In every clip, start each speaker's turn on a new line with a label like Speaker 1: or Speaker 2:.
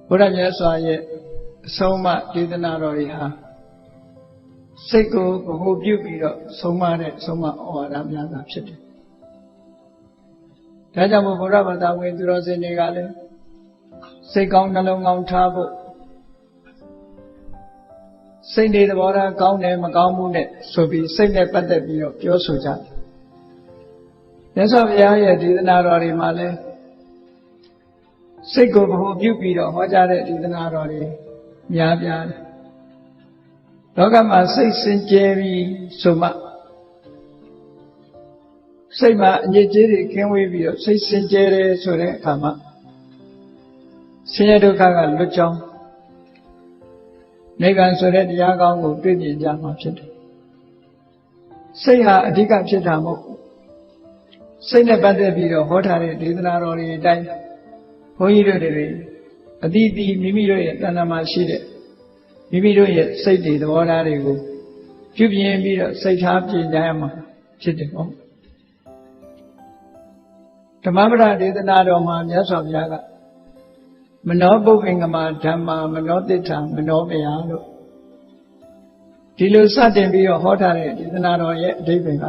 Speaker 1: ဘုရားမြတ်စွာရဲ့အဆုံးအမဒေသနာတော်တွေဟာစိတ်ကိုဗဟုပြုပြီးတော့ဆုံးမတဲ့ဆုံးမဩဝါဒများသာဖြစ်တယ်။ဒါကြောင့်မို့ဘုရားဘာသာဝင်သူတော်စင်တွေကလည်းစိတ်ကောင်းနှလုံးကောင်းထားဖို့စိတ်တွေသဘောထားကောင်းတယ်မကောင်းမှုနဲ့ဆိုပြီးစိတ်နဲ့ပတ်သက်ပြီးတော့ပြောဆိုကြတယ်။မြတ်စွာဘုရားရဲ့ဒေသနာတော်တွေမှာလည်းစိတ်ကိုဗဟုပြုပြီးတော့ဟောကြားတဲ့ဒေသနာတော်တွေများပြားတယ်။လောကမှာစိတ်စင်ကြယ်ပြီးဆိုမှစိတ်မှာအညစ်အကြေးတွေကင်းဝေးပြီးတော့စိတ်စင်ကြယ်တယ်ဆိုတဲ့အခါမှာဆင်းရဲဒုက္ခကလွတ်ကြောင်းနိဗ္ဗာန်ဆိုတဲ့တရားကောင်းကိုတွေ့မြင်ကြမှာဖြစ်တယ်။စိတ်ဟာအဓိကဖြစ်တာမဟုတ်စိတ်နဲ့ပတ်သက်ပြီးတော့ဟောထားတဲ့ဒေသနာတော်တွေအတိုင်းဘုန်းကြီးတို့တွေအတိအသီးမိမိတို့ရဲ့တဏ္ဍာမှာရှိတဲ့မိမိတို့ရဲ့စိတ်တွေသဘောထားတွေကိုပြုပြင်ပြီးတော့စိတ်ထားပြင်ကြရမှာဖြစ်တယ်ပေါ့ဓမ္မပဒဒေသနာတော်မှာမြတ်စွာဘုရားကမနောပုပ္ပင်္ဂမဓမ္မာမနောတိဋ္ဌာမနောမယလို့ဒီလိုစတင်ပြီးတော့ဟောထားတဲ့ဒေသနာတော်ရဲ့အဓိပ္ပာယ်က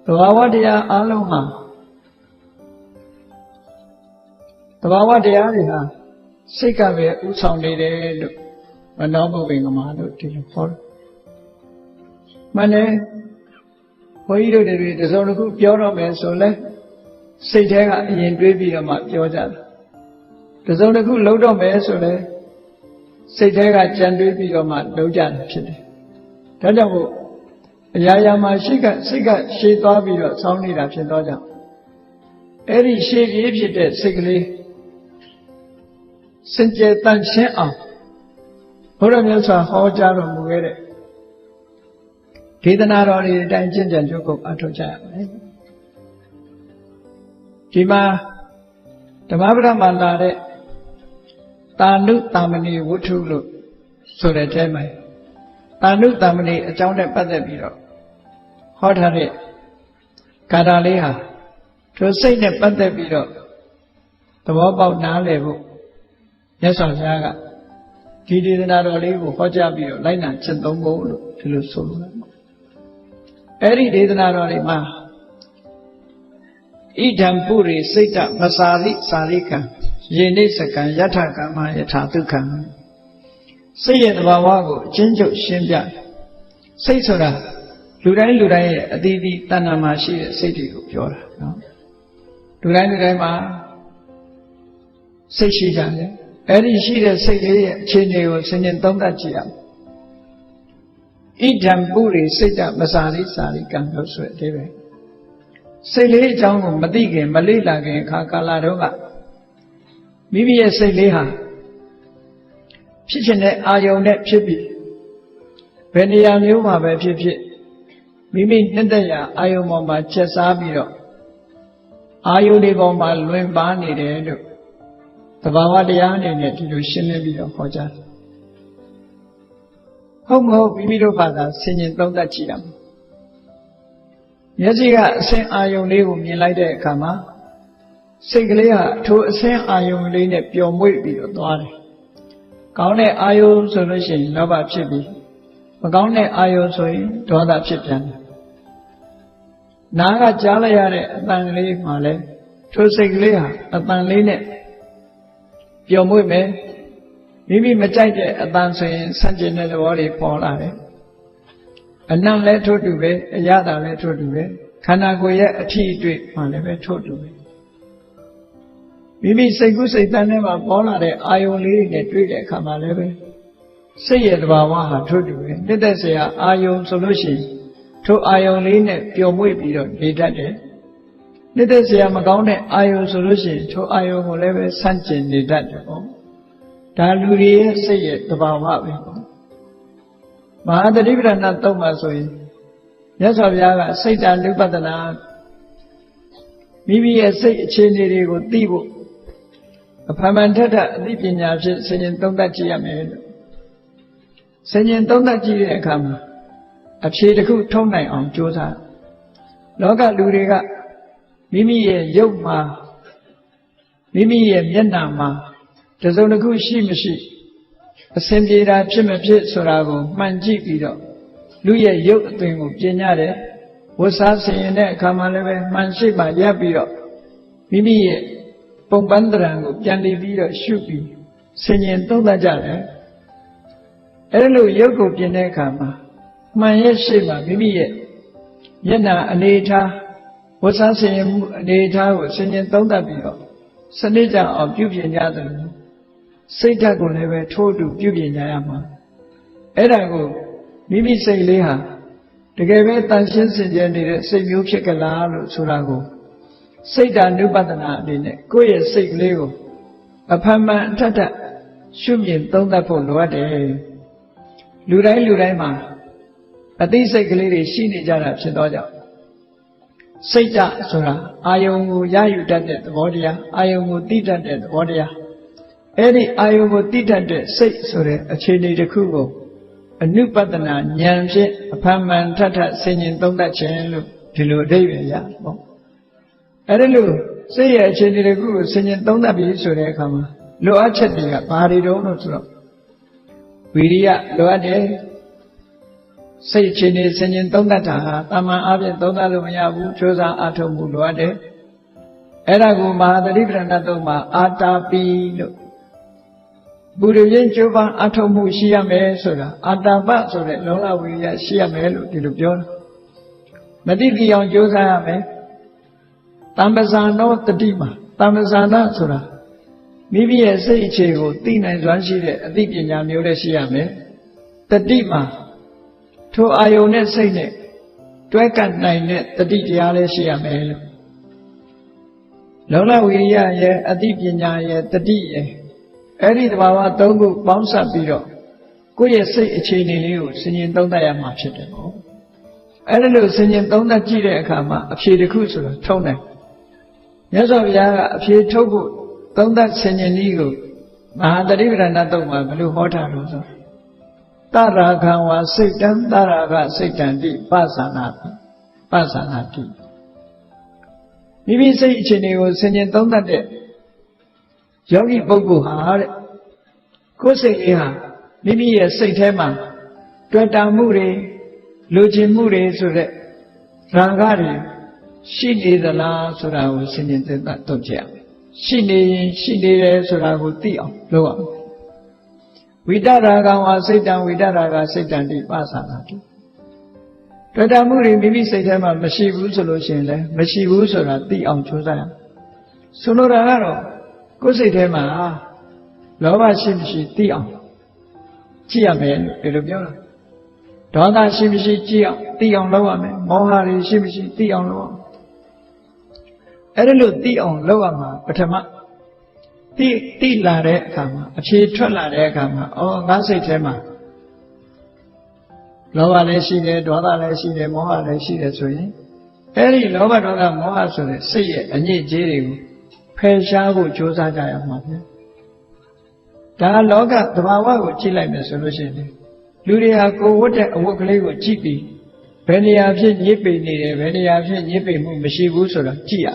Speaker 1: သဘာဝတရားအလုံးဟာသဘာဝတရားတွေဟာစိတ်ကပဲဥဆောင်နေတယ်လို့မနောပုပ္ပင်္ဂမလို့ဒီလိုဟောတယ်။မှန်တယ်ဘုန်းကြီးတို့တွေတစုံတစ်ခုပြောတော့မယ်ဆိုလဲစိတ်ထဲကအရင်တွေးပြီးတော့မှပြောကြတယ်။တစုံတစ်ခုလုပ်တော့မယ်ဆိုလဲစိတ်ထဲကကြံတွေးပြီးတော့မှလုပ်ကြတယ်ဖြစ်တယ်။ဒါကြောင့်မို့အရာရာမှာစိတ်ကရှေ့သွားပြီးတော့ဆောင်းနေတာဖြစ်တော့ကြောင့်အဲ့ဒီရှေ့ပြေးဖြစ်တဲ့စိတ်ကလေးစင်ကြယ်တန်ရှင်းအောင်ဘုရားမြတ်စွာဟောကြားတော်မူခဲ့တဲ့ဒေသနာတော်တွေအတိုင်းကျင့်ကြံကြုတ်ကုန်အထောက်ကြရမယ်ဒီမှာဓမ္မပဒမှာလာတဲ့တာနုတာမဏိဝတ္ထုလို့ဆိုတဲ့ထဲမှာတာနုတာမဏိအကြောင်းနဲ့ပတ်သက်ပြီးတော့ဟောထားတဲ့ကာထာလေးဟာသူစိတ်နဲ့ပတ်သက်ပြီးတော့သဘောပေါက်နားလည်ဖို့မြတ်စွာဘုရားကဒီဒေသနာတော်လေးကိုဟောကြားပြီးတော့လိုက်နာကျင့်သုံးဖို့လို့ဒီလိုဆိုလိုတယ်။အဲ့ဒီဒေသနာတော်လေးမှာဣဒံပုရိစိတ်တမစာရိစာရိကံယေနိစကံယထကမ္မယထာဒုက္ခံစိတ်ရဲ့သဘာဝကိုအချင်းချုပ်ရှင်းပြစိတ်ဆိုတာလူတိုင်းရဲ့အသီးသီးတဏ္ဍာမှာရှိတဲ့စိတ်တွေကိုပြောတာနော်လူတိုင်းမှာစိတ်ရှိကြတယ်အဲ့ဒီရှိတဲ့စိတ်လေးရဲ့အခြေအနေကိုဆင်ခြင်သုံးသပ်ကြည့်ရအောင်ဣဒံပုရိစိတ်တမစာရိစာရိကံလို့ဆိုတဲ့အဓိပ္ပာယ်စိတ်လေးအကြောင်းကိုမသိခင်မလေ့လာခင်အခါကာလတုန်းကမိမိရဲ့စိတ်လေးဟာဖြစ်ချင်တဲ့အာယုံနဲ့ဖြစ်ပြီးဘယ်နေရာမျိုးမှာပဲဖြစ်ဖြစ်မိမိနှစ်သက်ရာအာယုံပေါ်မှာချက်စားပြီးတော့အာယုံတွေပေါ်မှာလွင်ပါနေတယ်လို့သဘာဝတရားအနေနဲ့ဒီလိုရှင်းလင်းပြီးတော့ဟောကြားတယ်ဟုတ်မဟုတ်မိမိတို့ဘာသာဆင်ញင်သုံးသပ်ကြည့်ရမယ်မျက်စိကအစင်းအာယုံလေးကိုမြင်လိုက်တဲ့အခါမှာစိတ်ကလေးဟာထိုအစင်းအာယုံလေးနဲ့ပျော်မွေ့ပြီးတော့သွားတယ်ကောင်းတဲ့အာယုံဆိုလို့ရှိရင်လောဘဖြစ်ပြီးမကောင်းတဲ့အာယုံဆိုရင်ဒေါသဖြစ်ပြန်တယ်နားကကြားလိုက်ရတဲ့အတန်ကလေးမှလည်းထိုစိတ်ကလေးဟာအတန်လေးနဲ့ပျော်မွေ့မယ်မိမိမကြိုက်တဲ့အတန်ဆိုရင်ဆန့်ကျင်တဲ့သဘောတွေပေါ်လာတယ်အနံ့လည်းထို့တူပဲအရသာလည်းထို့တူပဲခန္ဓာကိုယ်ရဲ့အထီးအတွေ့မှလည်းပဲထို့တူပဲမိမိစိတ်ကူးစိတ်တန်းထဲမှာပေါ်လာတဲ့အာယုံလေးတွေနဲ့တွေ့တဲ့အခါမှာလည်းပဲစိတ်ရဲ့သဘာဝဟာထို့တူပဲနှစ်သက်စရာအာယုံဆိုလို့ရှိရင်ထိုအာယုံလေးနဲ့ပျော်မွေ့ပြီးတော့နေတတ်တယ်နှစ်သက်စရာမကောင်းတဲ့အာယုံဆိုလို့ရှိရင်ထိုအာယုံကိုလည်းပဲဆန့်ကျင်နေတတ်တယ်ပေါ့ဒါလူတွေရဲ့စိတ်ရဲ့သဘာဝပဲပေါ့မဟာသတိပဋ္ဌာန်သုံးပါဆိုရင်မြတ်စွာဘုရားကစိတ်တ ानु ပဒနာမိမိရဲ့စိတ်အခြေအနေတွေကိုသိဖို့အဖမှန်ထက်အသိပညာဖြင့်ဆင်ញင်သုံးသပ်ကြည့်ရမယ်လို့ဆင်ញင်သုံးသပ်ကြည့်တဲ့အခါမှာအဖြေတစ်ခုထုံးနိုင်အောင်ကြိုးစားလောကလူတွေကမိမိရဲ့ရုပ်မှာမိမိရဲ့မျက်နှာမှာ တစုံတစ်ခုရှိမရှိအစဉ်ပြေတာဖြစ်မဖြစ်ဆိုတာကိုမှန်ကြည့်ပြီးတော့လူရဲ့ရုပ်အသွင်ကိုပြင်ရတယ်ဝတ်စားဆင်ရင်တဲ့အခါမှာလည်းပဲမှန်ရှိမှရပ်ပြီးတော့မိမိရဲ့ပုံပန်းတရံကိုပြန်လည်ပြီးတော့ရှုပြီးဆင်ញင်သုံးသပ်ကြတယ်အဲ့လိုရုပ်ကိုပြင်တဲ့အခါမှာမှန်ရဲ့ရှိမှမိမိရဲ့မျက်နှာအနေထားဝတ်စားဆင်ញင်မှုအနေထားကိုဆင်ញင်သုံးသပ်ပြီးတော့စနစ်ကြအောင်ပြုပြင်ကြတယ်စိတ်ဓာတ်ကိုလည်းပဲထိုးတူပြုပြင်ကြရမှာအဲ့ဒါကိုမိမိစိတ်လေးဟာတကယ်ပဲတန်ရှင်းစင်ကြယ်နေတဲ့စိတ်မျိုးဖြစ်ကြလားလို့ဆိုတာကိုစိတ်ဓာနုပဒနာအနေနဲ့ကိုယ့်ရဲ့စိတ်ကလေးကိုအဖန်မှန်အထက်ထက်ရှုမြင်သုံးသပ်ဖို့လိုအပ်တယ်လူတိုင်းမှာအသိစိတ်ကလေးတွေရှိနေကြတာဖြစ်တော့ကြောင့်စိတ်ဓာတ်ဆိုတာအာယုံကိုရယူတတ်တဲ့သဘောတရားအာယုံကိုသိတတ်တဲ့သဘောတရားအဲ့ဒီအာယုံကိုသိတတ်တဲ့စိတ်ဆိုတဲ့အခြေအနေတစ်ခုကိုအနုပဒနာဉာဏ်ဖြင့်အဖန်မှန်ထထဆင်ញင်သုံးသပ်ခြင်းလို့ဒီလိုအဓိပ္ပာယ်ရပေါ့အဲ့ဒီလိုစိတ်ရဲ့အခြေအနေတစ်ခုကိုဆင်ញင်သုံးသပ်ပြီးဆိုတဲ့အခါမှာလိုအပ်ချက်တွေကဘာတွေတုံးလို့ဆိုတော့ဝိရိယလိုအပ်တယ်စိတ်အခြေအနေဆင်ញင်သုံးသပ်တာဟာတာမန်အားဖြင့်သုံးသပ်လို့မရဘူးကြိုးစားအားထုတ်မှုလိုအပ်တယ်အဲ့ဒါကိုမဟာသတိပဋ္ဌာန်သုံးမှာအာတာပိလို့ပုရိယကျိုးပန်းအထောက်မှုရှိရမယ်ဆိုတာအာတာပဆိုတဲ့လုံလဝိရိယရှိရမယ်လို့ဒီလိုပြောတာမတိတိအောင်ကြိုးစားရမယ်တမ္ပဇာနောတတိမှာတမ္ပဇာနာဆိုတာမိမိရဲ့စိတ်အခြေကိုသိနိုင်စွမ်းရှိတဲ့အသိပညာမျိုးလည်းရှိရမယ်တတိမှာထိုအာယုန်နဲ့စိတ်နဲ့တွဲကပ်နိုင်တဲ့တတိတရားလည်းရှိရမယ်လို့လုံလဝိရိယရဲ့အသိပညာရဲ့တတိရဲ့အဲ့ဒီတဘာဝသုံးခုပေါင်းစပ်ပြီးတော့ကိုယ့်ရဲ့စိတ်အခြေအနေလေးကိုဆင်ញင်သုံးသပ်ရမှာဖြစ်တယ်ပေါ့အဲ့ဒါလို့ဆင်ញင်သုံးသပ်ကြည့်တဲ့အခါမှာအဖြေတစ်ခုဆိုတော့ထုံးတယ်မြတ်စွာဘုရားကအဖြေထုတ်ဖို့သုံးသပ်ဆင်ញင်နည်းကိုမဟာသတိပဋ္ဌာန်သုံးမှာဘယ်လိုဟောထားလို့ဆိုတရာခံဝါစိတ်တံတရာကစိတ်တံတိပသနာတိမိမိစိတ်အခြေအနေကိုဆင်ញင်သုံးသပ်တဲ့ယောဂီပုဂ္ဂိုလ်ဟာတဲ့ကိုယ်စိတ်လေးဟာမိမိရဲ့စိတ်ထဲမှာတွေ့တာမှုတွေလူကျင်မှုတွေဆိုတဲ့ရာဂတွေရှိနေသလားဆိုတာကိုဆင်ញင်သုံးသပ်တော့ကြရမယ်ရှိနေရင်ရှိနေတယ်ဆိုတာကိုသိအောင်လုပ်ရမယ်ဝိတရာဂဝါစိတ်တံဝိတရာဂစိတ်တံတိပသနာတိတွေ့တာမှုတွေမိမိစိတ်ထဲမှာမရှိဘူးဆိုလို့ရှိရင်လည်းမရှိဘူးဆိုတာသိအောင်ကြိုးစားရမယ်ဆိုလိုတာကတော့ကိုယ်စိတ်ထဲမှာလောဘရှိမရှိသိအောင်ကြည့်ရမယ်လို့ဒီလိုပြောတာဒေါသရှိမရှိကြည့်အောင်သိအောင်လုပ်ရမယ်မောဟတွေရှိမရှိသိအောင်လုပ်ရမယ်အဲ့ဒါလို့သိအောင်လုပ်ရမှာပထမသိလာတဲ့အခါမှာအဖြေထွက်လာတဲ့အခါမှာငါစိတ်ထဲမှာလောဘလည်းရှိတယ်ဒေါသလည်းရှိတယ်မောဟလည်းရှိတယ်ဆိုရင်အဲ့ဒီလောဘဒေါသမောဟဆိုတဲ့စိတ်ရဲ့အညစ်အကြေးတွေကိုဖယ်ရှားဖို့ကြိုးစားကြရမှာပဲဒါလောကသဘာဝကိုကြည့်လိုက်မယ်ဆိုလို့ရှိရင်လူတွေဟာကိုယ်ဝတ်တဲ့အဝတ်ကလေးကိုကြည့်ပြီးဘယ်နေရာဖြစ်ညစ်ပေနေတယ်ဘယ်နေရာဖြစ်ညစ်ပေမှုမရှိဘူးဆိုတာကြည့်ရ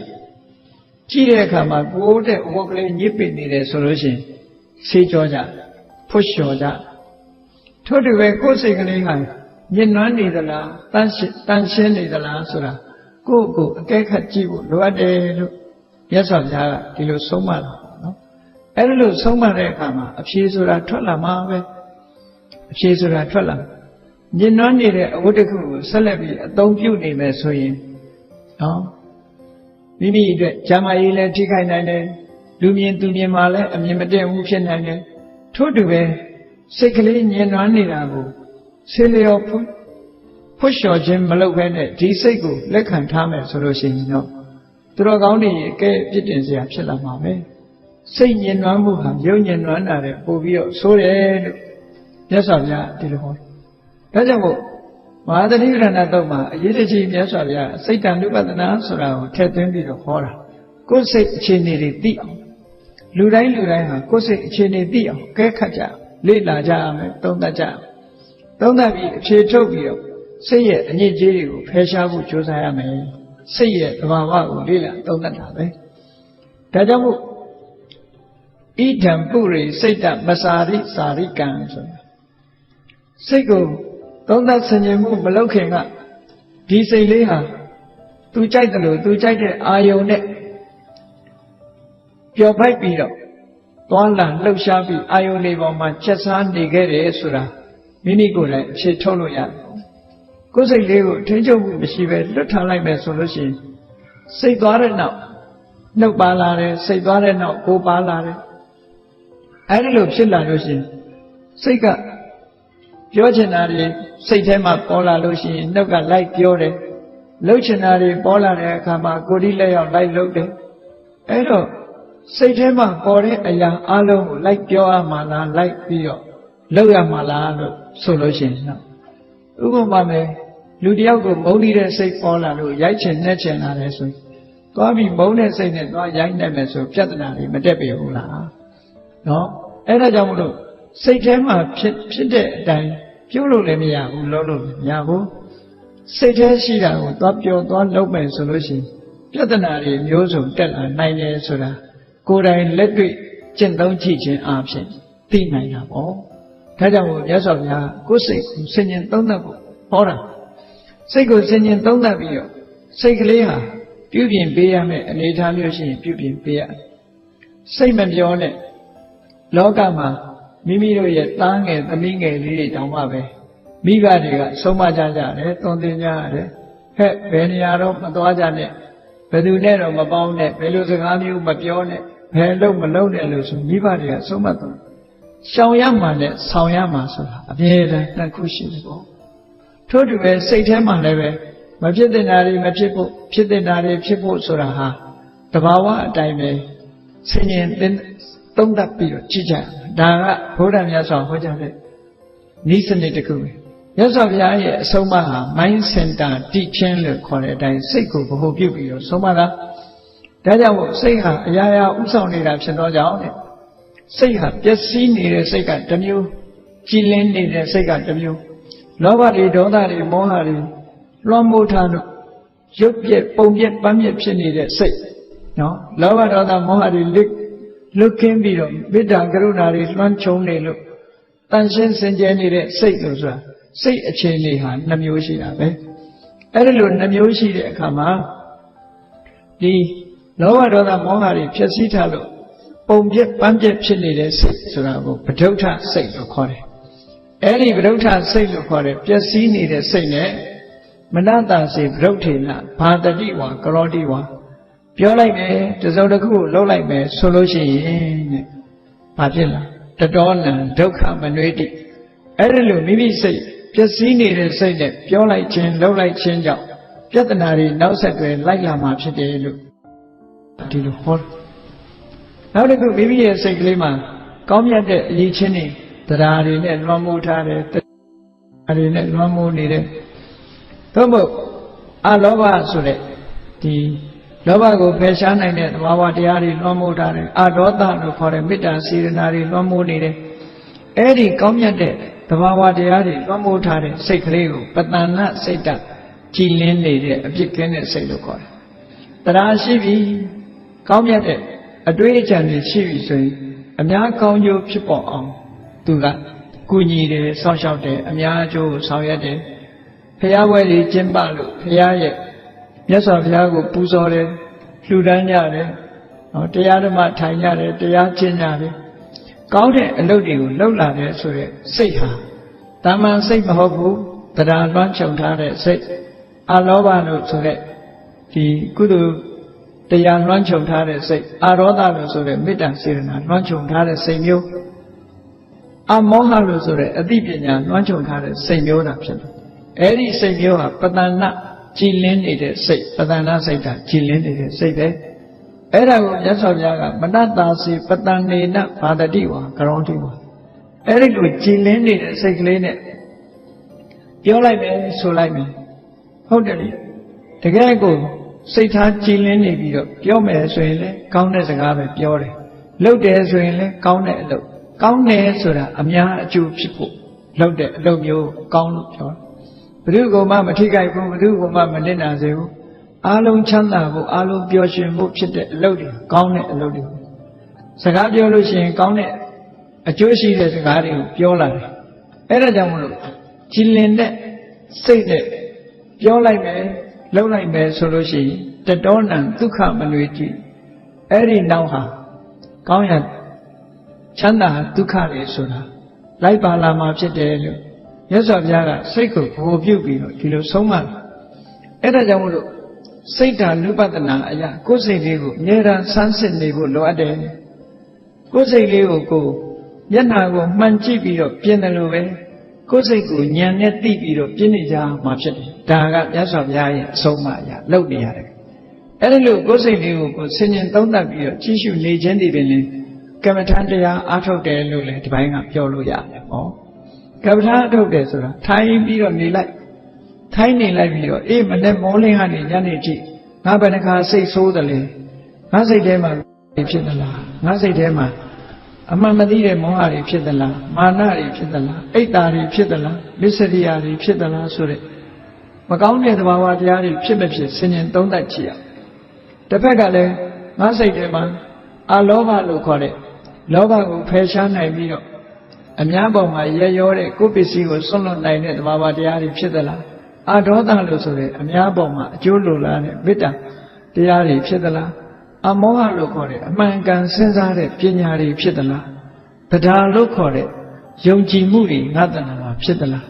Speaker 1: ကြည့်တဲ့အခါမှာကိုယ်ဝတ်တဲ့အဝတ်ကလေးညစ်ပေနေတယ်ဆိုလို့ရှိရင်ဆေးကြောကြဖွတ်လျှော်ကြထို့တူပဲကိုယ်စိတ်ကလေးဟာညစ်နွမ်းနေသလားတန်ရှင်းနေသလားဆိုတာကိုယ့်ကိုအကဲခတ်ကြည့်ဖို့လိုအပ်တယ်လို့မြတ်စွာဘုရားကဒီလိုဆုံးမတာနော်အဲ့ဒီလိုဆုံးမတဲ့အခါမှာအဖြေဆိုတာထွက်လာမှာပဲအဖြေဆိုတာထွက်လာညင်နွမ်းနေတဲ့အဝတ်တစ်ခုကိုဆက်လက်ပြီးအသုံးပြုနေမယ်ဆိုရင်နော်မိမိအတွက်ဂျာမကြီးလည်းထိခိုက်နိုင်တယ်လူမြင်သူမြင်မှလည်းအမြင်မတည့်ဘူးဖြစ်နိုင်တယ်ထို့တူပဲစိတ်ကလေးညင်နွမ်းနေတာကိုဆေးလျော်ဖွတ်လျှော်ခြင်းမလုပ်ဘဲနဲ့ဒီစိတ်ကိုလက်ခံထားမယ်ဆိုလို့ရှိရင်တော့သူတော်ကောင်းတွေအကဲပြစ်တင်စရာဖြစ်လာမှာပဲစိတ်ညင်နွမ်းမှုဟာရုပ်ညင်နွမ်းတာတဲ့ပို့ပြီးတော့ဆိုးတယ်လို့မြတ်စွာဘုရားဒီလိုဟောဒါကြောင့်မို့မဟာသတိပဋ္ဌာန်သုံးမှာအရေးတကြီးမြတ်စွာဘုရားစိတ်တံဥပဒနာဆိုတာကိုထည့်သွင်းပြီးတော့ဟောတာကိုယ်စိတ်အခြေအနေတွေသိအောင်လူတိုင်းဟာကိုယ်စိတ်အခြေအနေသိအောင်ကဲခတ်ကြလေ့လာကြရမယ်သုံးသပ်ကြသုံးသပ်ပြီးအဖြေထုတ်ပြီးတော့စိတ်ရဲ့အညစ်အကြေးတွေကိုဖယ်ရှားဖို့ကြိုးစားရမယ်စိတ်ရဲ့သဘာဝကိုလေ့လာသုံးသပ်တာပဲဒါကြောင့်မို့ဣ Idam Puri Seta Masari Sari Kanso. Sego, don't that Sanyamu Malokinga. Dise Leha. Tu Chaitalo, Tu Chaite Ayone. Your pipe beat up. Tuanla, Lo Shabi, Ayone Voma, Chesan, Nigere Sura. Minigura, Chetoloya. Cosay Lego, Tenjo Mishive, Lutalime solution. Say Dore now. No balare, say Dore now, go balare. I don't know, Chilla Lucian. Sika Georgianari, say Tema Pola Lucian, no got like Yore. Lucianari, Pola, Kama, Godile, like Lote. Edo, say Tema, Pore, Aya, Alo, like Yoa Mala, like Pio. Loya Mala, solution. Ugomame, Ludiago, Modi, say Pola, Yachin, Netchen, Aresu. Gobi, Mone, say that, no, Yang Nemeso, Chatanari, Medepi Ula. No, Eda Jamudo, say Tema, Pite, Dine, Puro Lemia, Lolo, Yabu. Say Teshida, drop your one lobe solution. Chatanari, Yoso, Tella, 9 years soda. Go down, let me, gentle teaching option. Think I have all. Tajamu, yes of ya, go say, singing Tonabo, Hora. Say go singing Tonabio. Say Clear, Pubian Beer, and Italian Pubian Beer. Say Mabione. Logama, Mimiro yet Tang and the Minga Lily Tamabe. Mivadiga, so much as I don't think he, Veniaro, Madoajane, Pedunero, Mabone, Veluzaganu, Mabione, Hello Malone, Mivadiga, so much. Shawyama, Sawyama, Abeda, Nakushi. Told you where Satama leve, Majedinari, Majipo, Pidinari, Pipo Suraha, Tabawa, Dime, singing, then don't that be Chicha, Dara, Hodam Yasa, Hojave, Nisan Nitakui. Yasavia, Somaha, Mind Center, teaching the college, and Seiko, who give you Somala. Dada say her, Yaya, Usoni, Rapsanoja. Say her, just seen it a second, the new Chilen in a second, the new Nobody, Donari, Mohari, Lomotano, Yopye, Pomye, Pamye, Pini, say. No, Lava Mohari, looking below, Vida Garunari, Lanchone, look. Tanshin Senjani, say, say a chain, Namushi, Abe. Erelu Namushi, Kama. The Lava Mohari, Chasitalo. Pomjet, Pamjet, Chili, Surabo, Patota, say, Locore. Any Brota, say, Locore, just seen it as saying, Manata, say, Brotina, Padadiwa, Corodiwa. Pure like me, the Zodaku, low like me, solution, Padilla, the Donna, Doka, Manueti. Erelu, maybe say, just seen it as saying, pure like chain, low like change out. Jatanari, now said, like Lama, Chide, to the whole. Now they go maybe a Seglima, come yet the Lichini, the Dari and Ramutare, the Dari and Ramunide. Tomo, Alova Sule, the Lovago Peshan and Wawatiari Ramutare, Adota for a Mita Sirenari Ramunide. Eddie come yet the Wawatiari Ramutare, Sekleo, but not Seta, Chilin, a chicken and Selokor. The Rashivi, come yet. A great and she say, a Miako you people on. Do that. Guni, social day, a Miajo, Sayade. Payaway, Jimbalu, Payaye. Yes, of Yago, Puzore, Fludanyare, or Teadama Tanyare, Teachinare. Called it a loading, Lola, so say her. Taman say Mahobu, that I lunch on Tare, say, Alobano, so that the good. The young lunch of Tare say, Aroda so the Midan Sirena, lunch of Tare say you. Amoha so the Adipina, lunch of Tare say you option. Eddie say you are, but not Chilin it say, but I not say that Chilin it say that. Era will just of Yaga, but not Dasi, but not Nina, Father Diwa, Karontiwa. Eric with Chilin it say Glen. You like me, so like me. How did it? The guy go. Satan Chilin, your measure, countess a garbage, pure. Look there's really, count it low. Count there, so that a mere Jew people. Look there, look you, count pure. But you go, Mamma, take I go, do go, Mamma, dinner, Alum Chanda, Alum Bioshin, Mupchit, loading, count it loading. စကားပြောလို့ရှိရင်ကောင်းတဲ့အကျိုးရှိတဲ့စကားတွေကိုပြောလာတယ်အဲ့ဒါကြောင့်မလို့ကြည်လင်တဲ့စိတ်နဲ့ပြောလိုက်မယ်လှုပ်လိုက်မယ်ဆိုလို့ရှိရင်တတောနံဒုက္ခမနွေတိအဲ့ဒီနောက်ဟာကောင်းရချမ်းသာဒုက္ခတွေဆိုတာလိုက်ပါလာမှာဖြစ်တယ်လို့မြတ်စွာဘုရားကစိတ်ကိုဗဟိုပြုပြီးတော့ဒီလိုဆုံးမတယ်အဲ့ဒါကြောင့်မလို့စိတ်ဓာတ်နုပဒနာအရာကိုယ်စိတ်လေးကိုအမြဲတမ်းဆန်းစစ်နေဖို့လိုအပ်တယ်ကိုယ်စိတ်လေးကိုမျက်နှာကိုမှန်ကြည့်ပြီးတော့ပြင်တယ်လို့ပဲကိုယ်စိတ်ကိုဉာဏ်နဲ့သိပြီးတော့ပြင်းနေကြမှာဖြစ်တယ်ဒါကမြတ်စွာဘုရားရဲ့အဆုံးအမအရာလုပ်နေရတယ်အဲ့ဒီလိုကိုယ်စိတ်လေးကိုဆင်ញင်သုံးသပ်ပြီးတော့ကြည့်ရှုနေခြင်းဒီပင်လေကမ္မထာတရားအားထုတ်တယ်လို့လည်းဒီပိုင်းကပြောလို့ရတယ်ဟောကမ္မထာအားထုတ်တယ်ဆိုတာထိုင်ပြီးတော့နေလိုက်ထိုင်နေလိုက်ပြီးတော့အေးမနဲ့မောလင်းကနေညနေထိငါဘယ်နှခါစိတ်ဆိုးတယ်လေငါစိတ်ထဲမှာဖြစ်သလားငါစိတ်ထဲမှာအမှန်မသိတဲ့မောဟတွေဖြစ်သလားမာနတွေဖြစ်သလားအိတ်တာတွေဖြစ်သလားမစ္စရိယာတွေဖြစ်သလားဆိုတဲ့မကောင်းတဲ့သဘာဝတရားတွေဖြစ်မဖြစ်ဆင်ញင်သုံးသပ်ကြည့်ရတစ်ဖက်ကလည်းငါစိတ်ထဲမှာအလောဘလို့ခေါ်တဲ့လောဘကိုဖယ်ရှားနိုင်ပြီးတော့အများပေါ်မှာရရောတဲ့ကိုယ်ပစ္စည်းကိုစွန့်လွတ်နိုင်တဲ့သဘာဝတရားတွေဖြစ်သလားအာဒေါသလို့ဆိုတဲ့အများပေါ်မှာအကျိုးလိုလားတဲ့မေတ္တာတရားတွေဖြစ်သလားအမောဟလို့ခေါ်တဲ့အမှန်ကန်စဉ်းစားတဲ့ပညာတွေဖြစ်သလားတရားလို့ခေါ်တဲ့ယုံကြည်မှုတွေငါတဏ္ဍာမှာဖြစ်သလား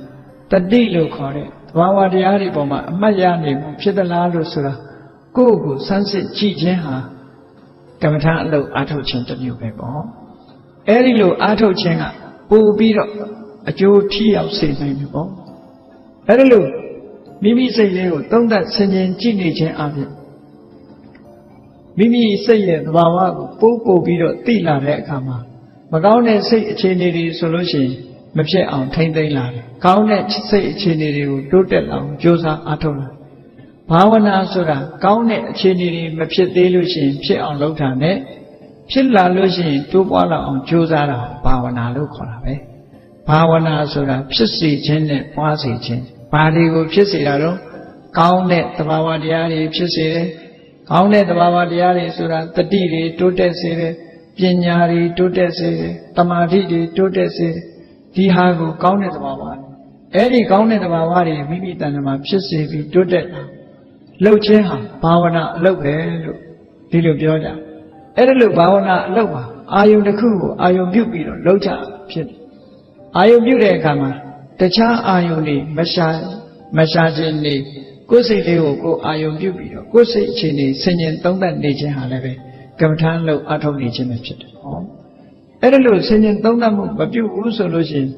Speaker 1: တတိလို့ခေါ်တဲ့သဘာဝတရားတွေပေါ်မှာအမှတ်ရနေမှုဖြစ်သလားလို့ဆိုတာကိုယ့်ကိုယ်ဆန်းစစ်ကြည့်ခြင်းဟာကမ္မထာအလုပ်အားထုတ်ခြင်းတစ်မျိုးပဲပေါ့အဲ့ဒီလိုအားထုတ်ခြင်းကပို့ပြီးတော့အကျိုးထိရောက်စေနိုင်ပြီပေါ့အဲ့ဒီလိုမိမိစိတ်လေးကိုသုံးသပ်ဆင်ခြင်ကြည့်နေခြင်းအပြင်မိမိစိတ်ရဲ့သဘာဝကိုပို့ပြီးတော့သိလာတဲ့အခါမှာမကောင်းတဲ့စိတ်အခြေအနေတွေဆိုလို့ရှိရင်မဖြစ်အောင်ထိမ့်သိမ်းလာတယ်။ကောင်းတဲ့စိတ်အခြေအနေတွေကိုတိုးတက်အောင်ကြိုးစားအားထုတ်လာ။ဘာဝနာဆိုတာကောင်းတဲ့အခြေအနေတွေမဖြစ်သေးလို့ရှိရင်ဖြစ်အောင်လုပ်တာနဲ့ဖြစ်လာလို့ရှိရင်တိုးပွားလာအောင်ကြိုးစားတာဘာဝနာလို့ခေါ်တာပဲ။ဘာဝနာဆိုတာဖြစ်စေခြင်းနဲ့ပွားစေခြင်းဘာတွေကိုဖြစ်စေတာတော့ကောင်းတဲ့သဘာဝတရားတွေဖြစ်စေတယ်။ကောင်းတဲ့သဘာဝတရားတွေဆိုတာတတိတွေတိုးတက်စေတယ်ပညာတွေတိုးတက်စေတယ်တမာတိတွေတိုးတက်စေတယ်ဒီဟာကိုကောင်းတဲ့သဘာဝအဲ့ဒီကောင်းတဲ့သဘာဝတွေမိမိတဏ္ဍာမှာဖြစ်စေပြီးတိုးတက်လာလှုပ်ခြင်းဟာဘာဝနာအလုပ်ပဲလို့ဒီလိုပြောကြအဲ့ဒီလိုဘာဝနာအလုပ်ပါအာယုန်တစ်ခုကိုအာယုန်ပြုပြီးတော့လှုပ်ကြဖြစ်တယ်အာယုန်ပြုတဲ့အခါမှာတခြားအာယုန်တွေမရှာခြင်းနေကိုယ်စိတ်လေးကိုကိုယ်အာယုန်ပြုပြီးတော့ကိုယ်စိတ်အခြေအနေဆင်ញင်သုံးသပ်နေခြင်းဟာလည်းပဲကမ္မထာလို့အထောက်နေခြင်းပဲဖြစ်တယ်ဟောအဲ့ဒါလို့ဆင်ញင်သုံးသပ်မှုမပြုဘူးဆိုလို့ရှိရင်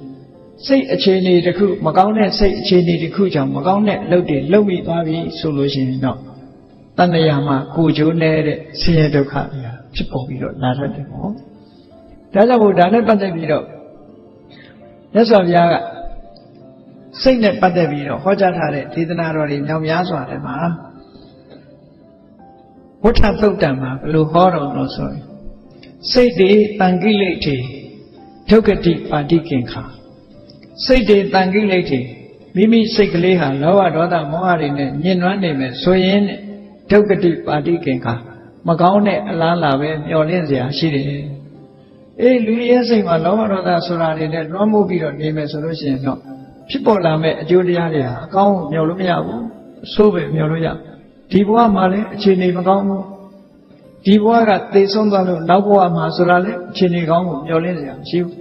Speaker 1: စိတ်အခြေအနေတစ်ခုမကောင်းတဲ့စိတ်အခြေအနေတစ်ခုကြောင့်မကောင်းတဲ့အလုပ်တွေလုပ်မိသွားပြီဆိုလို့ရှိရင်တော့တဏှာမှာကိုယ်ကျိုးနေတဲ့ဆင်းရဲဒုက္ခတွေဖြစ်ပေါ်ပြီးတော့လာတတ်တယ်ဟောဒါကြောင့်မို့ဒါနဲ့ပတ်သက်ပြီးတော့မြတ်စွာဘုရားကစိတ်နဲ့ပတ်သက်ပြီးတော့ဟောကြားထားတဲ့ဒေသနာတော်တွေမြောက်များစွာထဲမှာဝဋ္ဌသုတ်တံမှာဘယ်လိုဟောတော်လို့ဆိုရင်စိတ်တွေတန်ကိလေထေဒုက္ခတိပါတိကင်္ခာစိတ်တွေတန်ကိလေထေမိမိစိတ်ကလေးဟာလောဘဒေါသမောဟတွေနဲ့ညှဉ်းနှွမ်းနေမယ်ဆိုရင်ဒုက္ခတိပါတိကင်္ခာမကောင်းတဲ့အလားလာပဲမျောလင့်စရာရှိတယ်အေးလူရဲ့စိတ်မှာလောဘဒေါသဆိုတာတွေနဲ့လွှမ်းမိုးပြီးတော့နေမယ်ဆိုလို့ရှိရင်တော့ဖြစ်ပေါ်လာမဲ့အကျိုးတရားတွေဟာအကောင်းကိုမျှော်လို့မရဘူးအဆိုးပဲမျှော်လို့ရဒီဘဝမှာလည်းအခြေအနေမကောင်းဘူးဒီဘဝကသေဆုံးသွားလို့နောက်ဘဝမှာဆိုတာလည်းအခြေအနေကောင်းကိုမျှော်လင့်စရာမရှိဘူး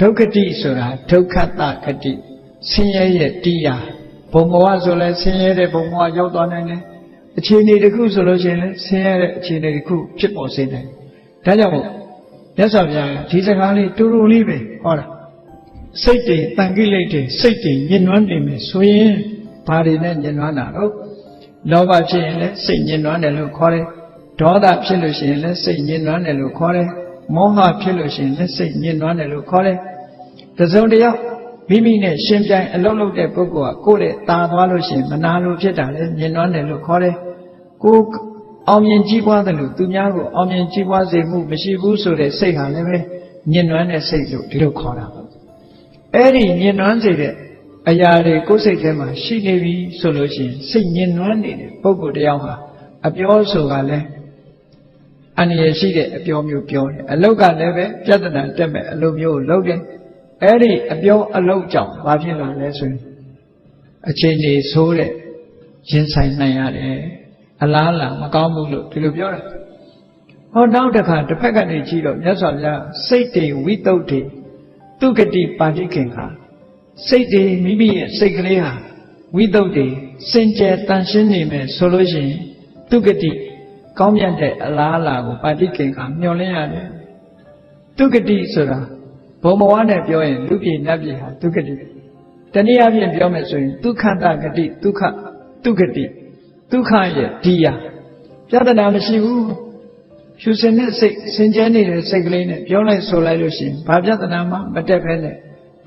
Speaker 1: ဒုက္ခတိဆိုတာဒုက္ခတခတိဆင်းရဲရဲ့တရားဘုံဘဝဆိုလည်းဆင်းရဲတဲ့ဘုံဘဝရောက်သွားနိုင်တယ်အခြေအနေတစ်ခုဆိုလို့ရှိရင်လည်းဆင်းရဲတဲ့အခြေအနေတစ်ခုဖြစ်ပေါ်စေနိုင်တယ်ဒါကြောင့်မို့မြတ်စွာဘုရားဒီစကားလေးတူတူလေးပဲဟောတာစိတ်တွေတန်ကိလေတွေစိတ်တွေညှဉ်းနှွမ်းနေမယ်ဆိုရင်ဘာတွေနဲ့ညှဉ်းနှွမ်းတာတော့လောဘဖြစ်ရင်လည်းစိတ်ညှဉ်းနှွမ်းတယ်လို့ခေါ်တယ်ဒေါသဖြစ်လို့ရှိရင်လည်းစိတ်ညှဉ်းနှွမ်းတယ်လို့ခေါ်တယ်မောဟဖြစ်လို့ရှိရင်လည်းစိတ်ညှဉ်းနှွမ်းတယ်လို့ခေါ်တယ်တစုံတစ်ယောက်မိမိနဲ့ရှင်ပြိုင်အလုံးလုံးတဲ့ပုဂ္ဂိုလ်ကကိုယ့်ရဲ့ตาသွားလို့ရှိရင်မနာလို့ဖြစ်တာလေညှဉ်းနှွမ်းတယ်လို့ခေါ်တယ်ကိုအောင်မြင်ကြီးပွားတယ်လို့သူများကိုအောင်မြင်ကြီးပွားစေမှုမရှိဘူးဆိုတဲ့စိတ်ဟာလည်းပဲညှဉ်းနှွမ်းတဲ့စိတ်လို့ဒီလိုခေါ်တာပါအဲ့ဒီညှဉ်းနှွမ်းစေတဲ့အရာတွေကိုယ်စိတ်ထဲမှာရှိနေပြီဆိုလို့ရှိရင်စိတ်ညှဉ်းနှွမ်းနေတဲ့ပုဂ္ဂိုလ်တယောက်ဟာအပြောဆိုကလည်း အန္တရာယ်ရှိတဲ့အပြောမျိုးပြောတယ်အလုတ်ကလည်းပဲပြဿနာတက်မဲ့အလုပ်မျိုးကိုလုပ်တယ်အဲ့ဒီအပြောအလုတ်ကြောင့်ဘာဖြစ်လာလဲဆိုရင်အခြေအနေဆိုးတဲ့ရင်ဆိုင်နိုင်ရတယ်အလားအလာမကောင်းဘူးလို့ဒီလိုပြောတာဟောနောက်တစ်ခါတစ်ဖက်ကနေကြည့်တော့မြတ်စွာဘုရားစိတ်တွေဝိတုဒ္ဓိသူဂတိပါဠိခင်ခါစိတ်တွေမိမိရဲ့စိတ်ကလေးဟာဝိတုဒ္ဓိစင်ကြယ်တန်ရှင်းနေမယ်ဆိုလို့ရှိရင်သူဂတိကောင်းမြတ်တဲ့အလားအလာကိုပါဠိခင်ခါမျှော်လင့်ရတယ်သူဂတိဆိုတာဘုံဘဝနဲ့ပြောရင်လူပြည်နတ်ပြည်ဟာသူဂတိတနည်းအားဖြင့်ပြောမယ်ဆိုရင်ဒုက္ခတဂတိဒုက္ခသူဂတိဒုက္ခရဲ့ဒီယာပြဿနာမရှိဘူးရှုစင်တဲ့စိတ်စင်ကြဲနေတဲ့စိတ်ကလေးနဲ့ပြောလိုက်ဆိုလိုက်လို့ရှိရင်ဘာပြဿနာမှမတက်ဘဲနဲ့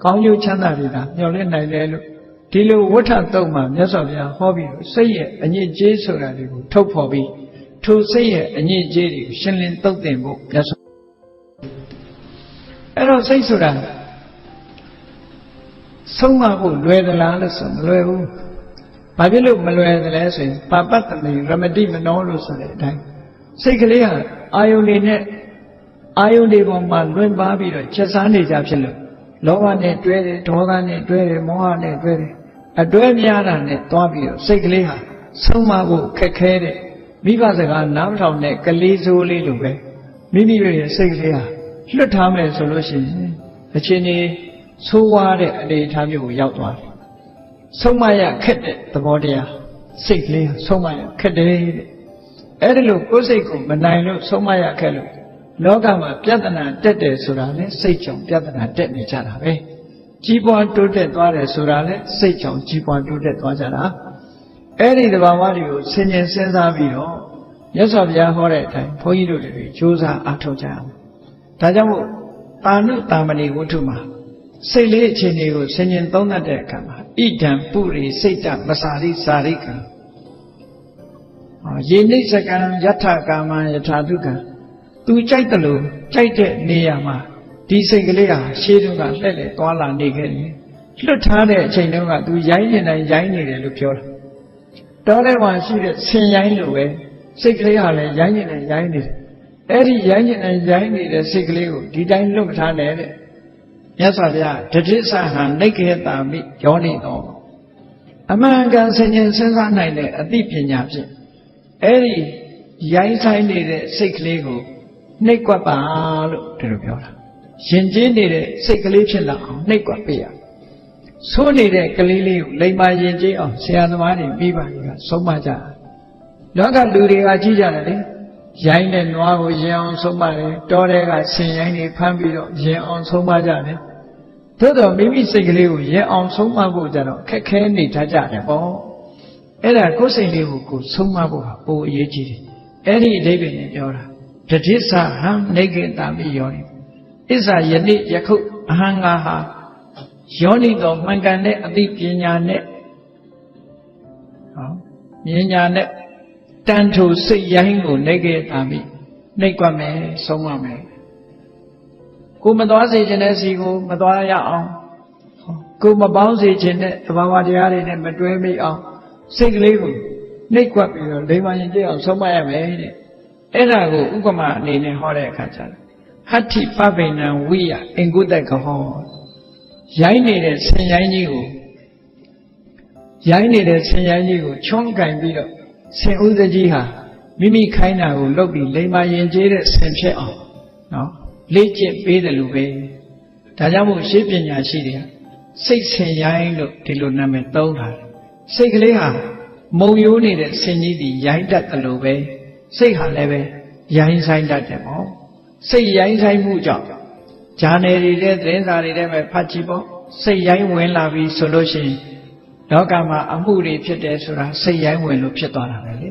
Speaker 1: ကောင်းကျိုးချမ်းသာတွေသာမျှော်လင့်နိုင်တယ်လို့ဒီလိုဝဋ္ဌတုံးမှာမြတ်စွာဘုရားဟောပြီးစိတ်ရဲ့အညစ်အကြေးဆိုတာတွေကိုထုတ်ဖော်ပြီးထိုစိတ်ရဲ့အညစ်အကြေးတွေကိုရှင်းလင်းသုတ်သင်ဖို့မြတ်စွာအဲ့တော့စိတ်ဆိုတာဆုံးမဖို့လွယ်သလားလို့ဆိုမလွယ်ဘူးဘာဖြစ်လို့မလွယ်သလဲဆိုရင်ပါပတ္တမေရမတိမနောလို့ဆိုတဲ့အတိုင်းစိတ်ကလေးဟာအာယုန်တွေနဲ့အာယုန်တွေပေါ်မှာလွင်ပါပြီးတော့ချက်စားနေကြဖြစ်လို့လောဘနဲ့တွဲတယ်ဒေါသနဲ့တွဲတယ်မောဟနဲ့တွဲတယ်အတွဲများတာနဲ့တွားပြီးတော့စိတ်ကလေးဟာဆုံးမဖို့ခက်ခဲတဲ့မိဘစကားနားမထောင်တဲ့ကလေးစိုးလေးလိုပဲမိမိရဲ့စိတ်ကလေးဟာလွတ်ထားမယ်ဆိုလို့ရှိရင်အချင်းကြီးဆိုးဝါးတဲ့အနေအထားမျိုးကိုရောက်သွားတယ်ဆုံးမရခက်တဲ့သဘောတရားစိတ်ကလေးဆုံးမရခက်တယ်တဲ့အဲ့ဒီလိုကိုယ်စိတ်ကိုမနိုင်လို့ဆုံးမရခက်လို့လောကမှာပြဿနာတက်တယ်ဆိုတာလေစိတ်ကြောင့်ပြဿနာတက်နေကြတာပဲကြီးပွားတိုးတက်သွားတယ်ဆိုတာလေစိတ်ကြောင့်ကြီးပွားတိုးတက်သွားကြတာအဲ့ဒီသဘာဝတွေကိုဆင်ခြင်စဉ်းစားပြီးတော့မြတ်စွာဘုရားဟောတဲ့အတိုင်းဘုန်းကြီးတို့တွေကြိုးစားအားထုတ်ကြအောင်ဒါကြောင့်မို့တာနုတာမဏိဝတ္ထုမှာစိတ်လေးအခြေအနေကိုဆင်ခြင်သုံးသပ်တဲ့အခါမှာဣဒံပုရိစိတ်တမစာရိစာရိကံယေနိစ္စကံယထကာမံယထာဒုက္ခံသူကြိုက်တယ်လို့ကြိုက်တဲ့နေရာမှာဒီစိတ်ကလေးဟာရှေးတုန်းကလှည့်လည်သွားလာနေခဲ့တယ်လွတ်ထားတဲ့အချိန်တုန်းကသူရိုင်းနေတိုင်းရိုင်းနေတယ်လို့ပြောတာတောထဲမှာရှိတဲ့ဆင်ရိုင်းလိုပဲစိတ်ကလေးဟာလည်းရိုင်းနေတယ်ရိုင်းနေတယ်အဲ့ဒီရိုင်းနေတယ်ရိုင်းနေတဲ့စိတ်ကလေးကိုဒီတိုင်းလွတ်ထားတယ်တဲ့မြတ်စွာဘုရားတတိဆဟံနိဂ္ခေတာမိယောနိတော်အမှန်ကန်ဆင်ခြင်စဉ်းစားနိုင်တဲ့အသိပညာဖြင့်အဲ့ဒီရိုင်းဆိုင်နေတဲ့စိတ်ကလေးကိုနှိပ်ကွက်ပါလို့ဒီလိုပြောတာရင်ကျင်းနေတဲ့စိတ်ကလေးဖြစ်လာအောင်နှိပ်ကွက်ပေးရဆိုးနေတဲ့ကလေးလေးကိုလိမ္မာရင်ကျင်းအောင်ဆရာသမားတွေပြီးပါတွေကဆုံးမကြလောကလူတွေကကြည့်ကြတယ်လေရိုင်းတဲ့နွားကိုရင်အောင်ဆုံးမတယ်တောထဲကဆင်ရိုင်းတွေဖမ်းပြီးတော့ရင်အောင်ဆုံးမကြတယ်သို့တော့မိမိစိတ်ကလေးကိုရင်အောင်ဆုံးမဖို့ကြတော့ခက်ခဲနေတတ်ကြတယ်ပေါ့အဲ့ဒါကိုယ်စိတ်လေးကိုဆုံးမဖို့ဟာပိုအရေးကြီးတယ်အဲ့ဒီအဓိပ္ပာယ်နဲ့ပြောတာတတိဆဟံနိဂ္ခေတာမိယောနိဣစ္ဆာယနေ့ယခုအဟံငါဟာယောနိတော်မှန်ကန်တဲ့အသိပညာနဲ့ပညာနဲ့တန်ထိုစိတ်ရိုင်းကိုနိဂ္ခေတာမိနှိပ်ကွက်မယ်ဆုံးမမယ်ကိုမသွားစေခြင်းတဲ့စီကိုမသွားရအောင်ကိုမပေါင်းစေခြင်းတဲ့သဘာဝတရားတွေနဲ့မတွဲမိအောင်စိတ်ကလေးကိုနှိပ်ကွက်ပြီးတော့လိမ္မာရင်ကျအောင်ဆုံးမရမယ်တဲ့အဲ့ဒါကိုဥပမာအနေနဲ့ဟောတဲ့အခါကျတော့ဟတ္ထိပဗိနံဝိယအင်္ဂုတ္တကဟောရိုင်းနေတဲ့ဆင်ရိုင်းကြီးကိုချွန်းကင်ပြီးတော့ဆင်ဥဒကြီးဟာမိမိခိုင်းတာကိုလုပ်ပြီးလိမ္မာရင်ကျေးတဲ့ဆင်ဖြစ်အောင်နော်လေ့ကျင့်ပေးတယ်လို့ပဲဒါကြောင့်မို့ရှေးပညာရှိတွေကစိတ်ဆင်ရိုင်းလို့ဒီလိုနာမည်သုံးတာစိတ်ကလေးဟာမုံရိုးနေတဲ့ဆင်ကြီးဒီရိုင်းတတ်တယ်လို့ပဲစိတ်ဟာလည်းပဲရိုင်းဆိုင်တတ်တယ်ပေါ့စိတ်ရိုင်းဆိုင်မှုကြောင့်ဂျာနယ်တွေတဲ့သတင်းစာတွေတဲ့ပဲဖတ်ကြည့်ပေါ့စိတ်ရိုင်းဝင်လာပြီဆိုလို့ရှိရင်လောကမှာအမှုတွေဖြစ်တယ်ဆိုတာစိတ်ရိုင်းဝင်လို့ဖြစ်သွားတာပဲလေ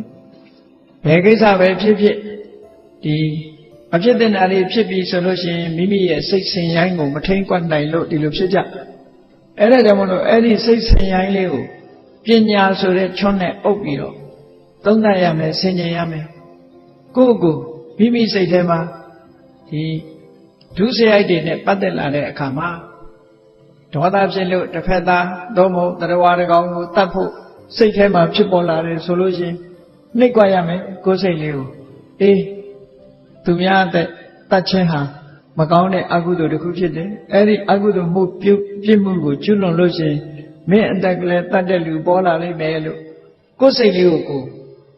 Speaker 1: ဘယ်ကိစ္စပဲဖြစ်ဖြစ်ဒီမဖြစ်တဲ့နာတွေဖြစ်ပြီဆိုလို့ရှိရင်မိမိရဲ့စိတ်ဆင်ရိုင်းကိုမထိန်ကွက်နိုင်လို့ဒီလိုဖြစ်ကြအဲ့ဒါကြောင့်မလို့အဲ့ဒီစိတ်ဆင်ရိုင်းလေးကိုပညာဆိုတဲ့ချွန်းနဲ့အုပ်ပြီးတော့သုံးသပ်ရမယ်ဆင်ခြင်ရမယ်ကိုယ့်ကိုမိမိစိတ်ထဲမှာဒီဒုစရိုက်တွေနဲ့ပတ်သက်လာတဲ့အခါမှာဒေါသဖြစ်လို့တစ်ဖက်သားသို့မဟုတ်တရားတကောင်ကိုတတ်ဖို့စိတ်ထဲမှာဖြစ်ပေါ်လာတယ်ဆိုလို့ရှိရင်နှိပ်ကွက်ရမယ်ကိုယ်စိတ်လေးကိုအေး သူများတဲ့တတ်ခြင်းဟာမကောင်းတဲ့အကုသိုလ်တစ်ခုဖြစ်တယ်အဲ့ဒီအကုသိုလ်မှုပြစ်မှုကိုကျွလွန်လို့ရှိရင်မင်းအတက်ကလေးတတ်တဲ့လူပေါ်လာလိမ့်မယ်လို့ကိုယ်စိတ်လေးကို